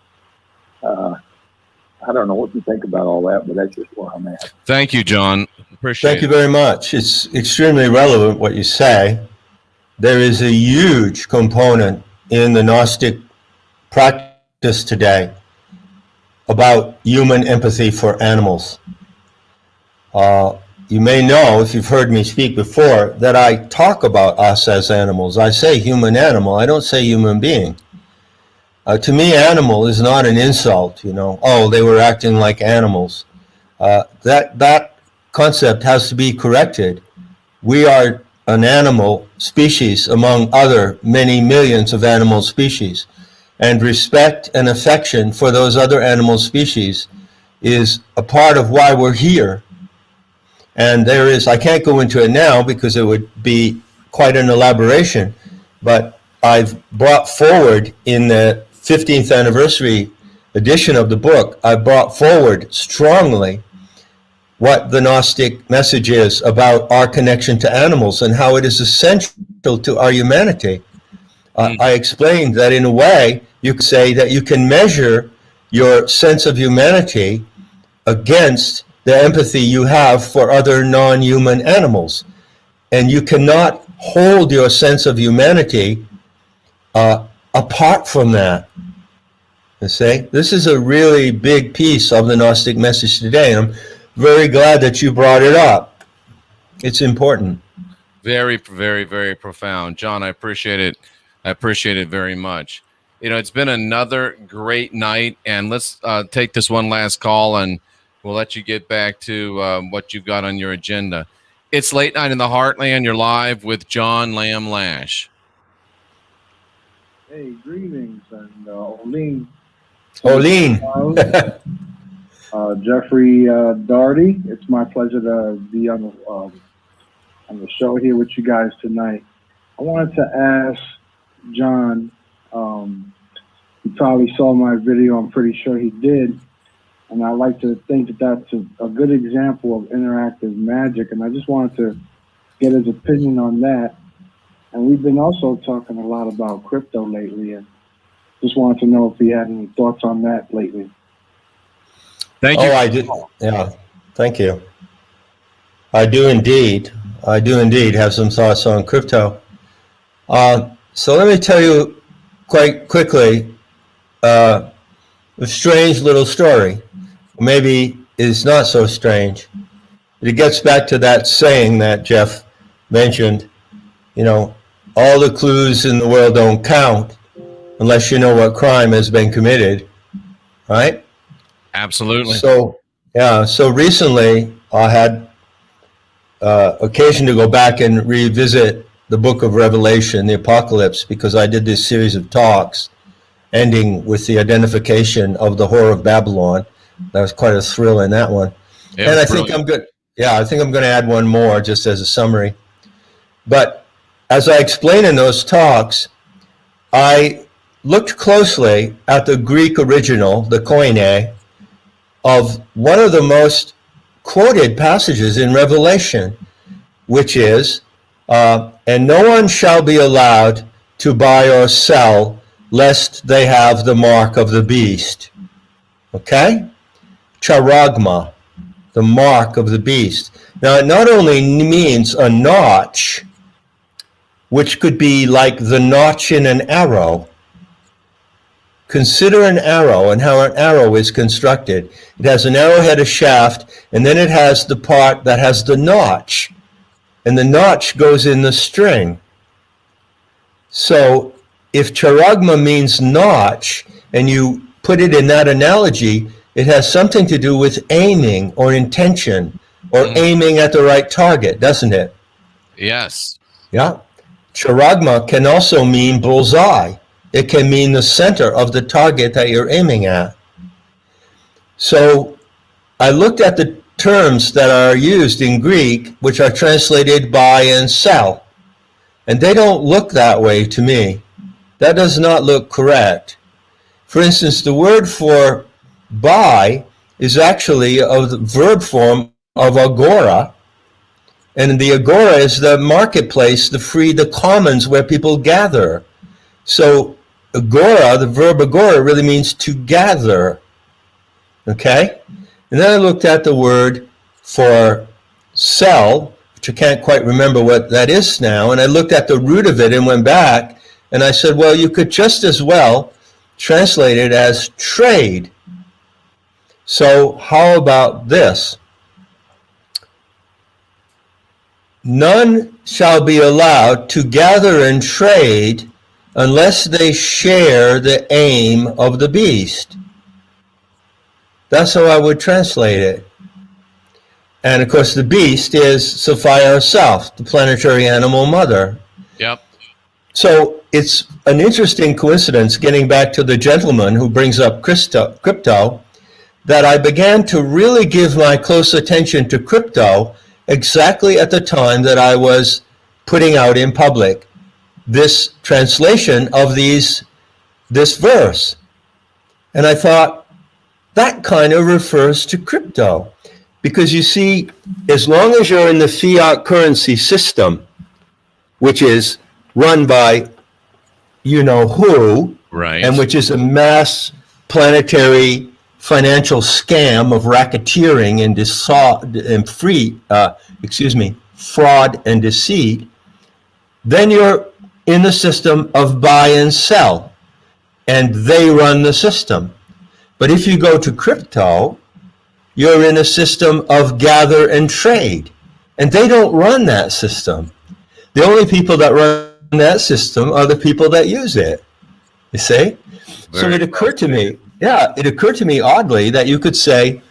I don't know what you think about all that, but that's just where I'm at. Thank you, John. Appreciate Thank you very much. It's extremely relevant what you say. There is a huge component in the Gnostic practice today about human empathy for animals. You may know, if you've heard me speak before, that I talk about us as animals. I say human animal. I don't say human being. To me, animal is not an insult, oh, they were acting like animals. That concept has to be corrected. We are an animal species among other many millions of animal species. And respect and affection for those other animal species is a part of why we're here. And there is, I can't go into it now because it would be quite an elaboration, but I've brought forward in the 15th anniversary edition of the book, I brought forward strongly what the Gnostic message is about our connection to animals and how it is essential to our humanity. I explained that in a way, you could say that you can measure your sense of humanity against the empathy you have for other non-human animals. And you cannot hold your sense of humanity apart from that. You see, this is a really big piece of the Gnostic message today. And I'm very glad that you brought it up. It's important. Very, very, very profound. John, I appreciate it. I appreciate it very much. It's been another great night, and let's take this one last call, and we'll let you get back to what you've got on your agenda. It's Late Night in the Heartland. You're live with John Lamb Lash. Hey, greetings, and Oline. Jeffrey Daugherty. It's my pleasure to be on the show here with you guys tonight. I wanted to ask John. He probably saw my video. I'm pretty sure he did. And I like to think that that's a good example of interactive magic. And I just wanted to get his opinion on that. And we've been also talking a lot about crypto lately. And just wanted to know if he had any thoughts on that lately. Thank you. Oh, I do. Yeah, thank you. I do indeed have some thoughts on crypto. So let me tell you quite quickly a strange little story. Maybe it's not so strange. It gets back to that saying that Jeff mentioned, all the clues in the world don't count unless you know what crime has been committed, right? Absolutely. So recently I had occasion to go back and revisit the book of Revelation, the Apocalypse, because I did this series of talks ending with the identification of the Whore of Babylon. That was quite a thrill in that one. And I think I'm good. Yeah, I think I'm going to add one more just as a summary. But as I explained in those talks, I looked closely at the Greek original, the Koine, of one of the most quoted passages in Revelation, which is, and no one shall be allowed to buy or sell lest they have the mark of the beast. Okay? Charagma, the mark of the beast. Now, it not only means a notch, which could be like the notch in an arrow. Consider an arrow and how an arrow is constructed. It has an arrowhead, a shaft, and then it has the part that has the notch. And the notch goes in the string. So if charagma means notch, and you put it in that analogy, it has something to do with aiming or intention, or aiming at the right target, doesn't it? Yes. Yeah. Charagma can also mean bullseye. It can mean the center of the target that you're aiming at. So I looked at the terms that are used in Greek, which are translated buy and sell. And they don't look that way to me. That does not look correct. For instance, the word for buy is actually of the verb form of agora. And the agora is the marketplace, the commons where people gather. So agora, the verb agora, really means to gather. Okay? And then I looked at the word for sell, which I can't quite remember what that is now, and I looked at the root of it and went back, and I said, well, you could just as well translate it as trade. So how about this? None shall be allowed to gather and trade unless they share the aim of the beast. That's how I would translate it. And of course, the beast is Sophia herself, the planetary animal mother. Yep. So it's an interesting coincidence, getting back to the gentleman who brings up crypto, that I began to really give my close attention to crypto exactly at the time that I was putting out in public this translation of this verse. And I thought, that kind of refers to crypto. Because you see, as long as you're in the fiat currency system, which is run by you know who, right, and which is a mass planetary financial scam of racketeering and fraud and deceit, then you're in the system of buy and sell, and they run the system. But if you go to crypto, you're in a system of gather and trade, and they don't run that system. The only people that run that system are the people that use it, you see? So it occurred to me oddly that you could say,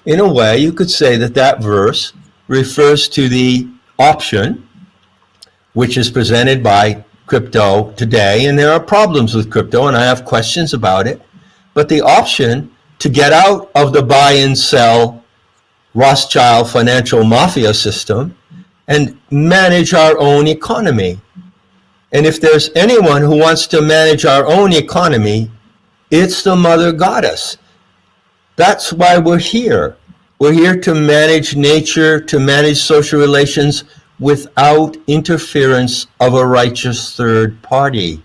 in a way you could say that verse refers to the option which is presented by crypto today, and there are problems with crypto, and I have questions about it, but the option to get out of the buy and sell Rothschild financial mafia system and manage our own economy. And if there's anyone who wants to manage our own economy, it's the Mother Goddess. That's why we're here. We're here to manage nature, to manage social relations without interference of a righteous third party.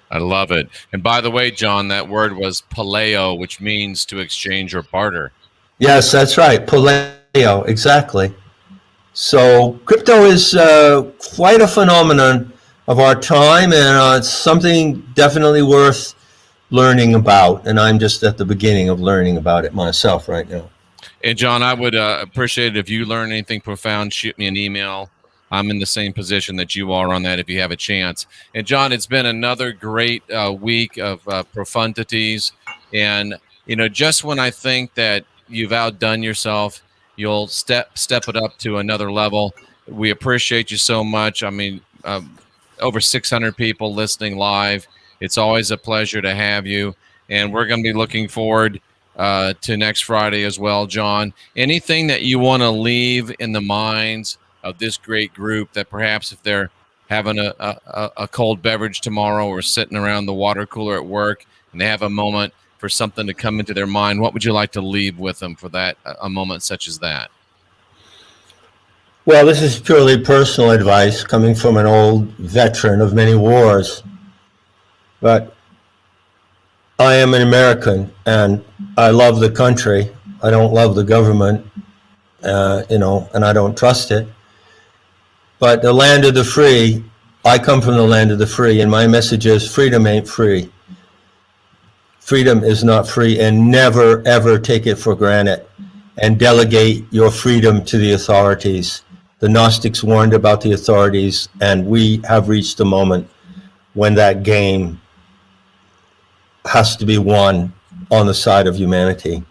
I love it. And by the way, John, that word was paleo, which means to exchange or barter. Yes, that's right. Paleo, exactly. So crypto is quite a phenomenon of our time, and it's something definitely worth learning about. And I'm just at the beginning of learning about it myself right now. And John, I would appreciate it if you learn anything profound, shoot me an email. I'm in the same position that you are on that if you have a chance. And John, it's been another great week of profundities. And, you know, just when I think that you've outdone yourself, you'll step it up to another level. We appreciate you so much. I mean, over 600 people listening live. It's always a pleasure to have you. And we're going to be looking forward to next Friday as well, John. Anything that you want to leave in the minds of this great group that perhaps if they're having a cold beverage tomorrow or sitting around the water cooler at work and they have a moment for something to come into their mind, what would you like to leave with them for that, a moment such as that? Well, this is purely personal advice coming from an old veteran of many wars. But I am an American and I love the country. I don't love the government, and I don't trust it. But the land of the free, I come from the land of the free, and my message is freedom ain't free. Freedom is not free, and never, ever take it for granted and delegate your freedom to the authorities. The Gnostics warned about the authorities, and we have reached the moment when that game has to be won on the side of humanity.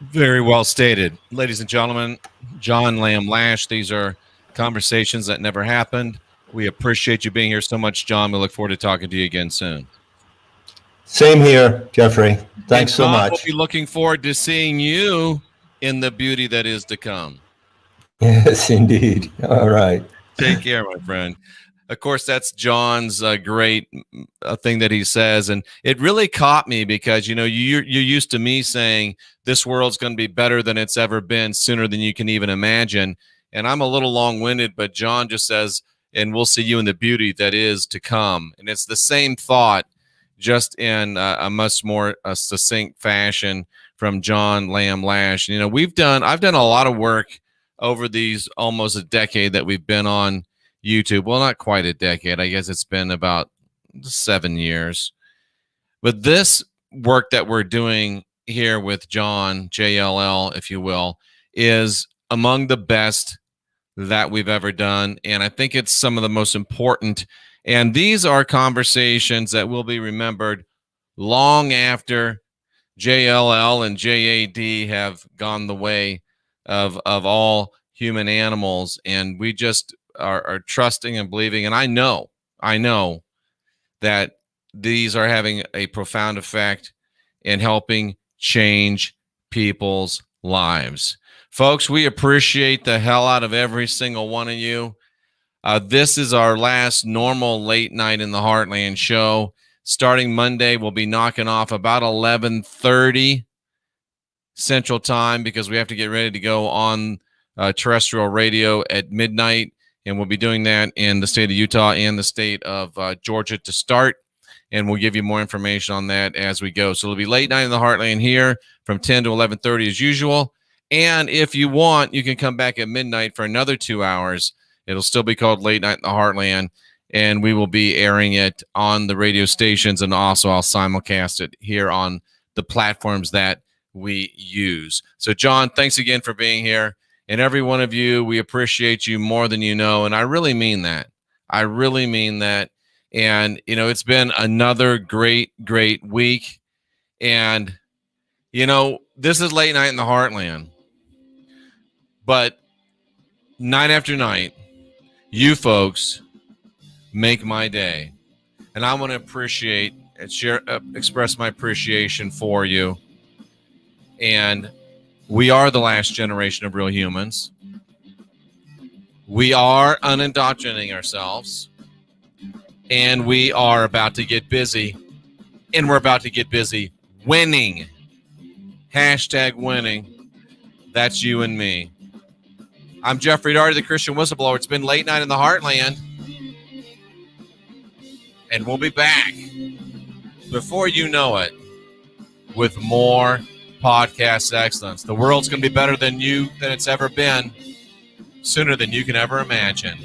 Very well stated. Ladies and gentlemen, John Lamb Lash, these are conversations that never happened. We appreciate you being here so much, John. We look forward to talking to you again soon. Same here, Jeffrey. Thanks so much. We'll be looking forward to seeing you in the beauty that is to come. Yes, indeed. All right. Take care, my friend. Of course, that's John's great thing that he says. And it really caught me because, you know, you're used to me saying this world's going to be better than it's ever been sooner than you can even imagine. And I'm a little long-winded, but John just says and we'll see you in the beauty that is to come. And it's the same thought, just in a much more succinct fashion from John Lamb Lash. You know, I've done a lot of work over these almost a decade that we've been on YouTube. Well, not quite a decade. I guess it's been about 7 years. But this work that we're doing here with John, JLL, if you will, is among the best that we've ever done. And I think it's some of the most important. And these are conversations that will be remembered long after JLL and JAD have gone the way of all human animals. And we just are trusting and believing. And I know that these are having a profound effect in helping change people's lives. Folks, we appreciate the hell out of every single one of you. This is our last normal late night in the Heartland show. Starting Monday, we'll be knocking off about 11:30 Central Time, because we have to get ready to go on terrestrial radio at midnight. And we'll be doing that in the state of Utah and the state of Georgia to start. And we'll give you more information on that as we go. So it'll be late night in the Heartland here from 10 to 11:30 as usual. And if you want, you can come back at midnight for another 2 hours. It'll still be called Late Night in the Heartland. And we will be airing it on the radio stations. And also I'll simulcast it here on the platforms that we use. So, John, thanks again for being here. And every one of you, we appreciate you more than you know. And I really mean that. I really mean that. And, you know, it's been another great, great week. And, you know, this is Late Night in the Heartland. But night after night, you folks make my day. And I want to appreciate and express my appreciation for you. And we are the last generation of real humans. We are unindoctrinating ourselves. And we are about to get busy. And we're about to get busy winning. Hashtag winning. That's you and me. I'm Jeffrey Daugherty, the Christian Whistleblower. It's been Late Night in the Heartland. And we'll be back before you know it with more podcast excellence. The world's going to be better than it's ever been, sooner than you can ever imagine.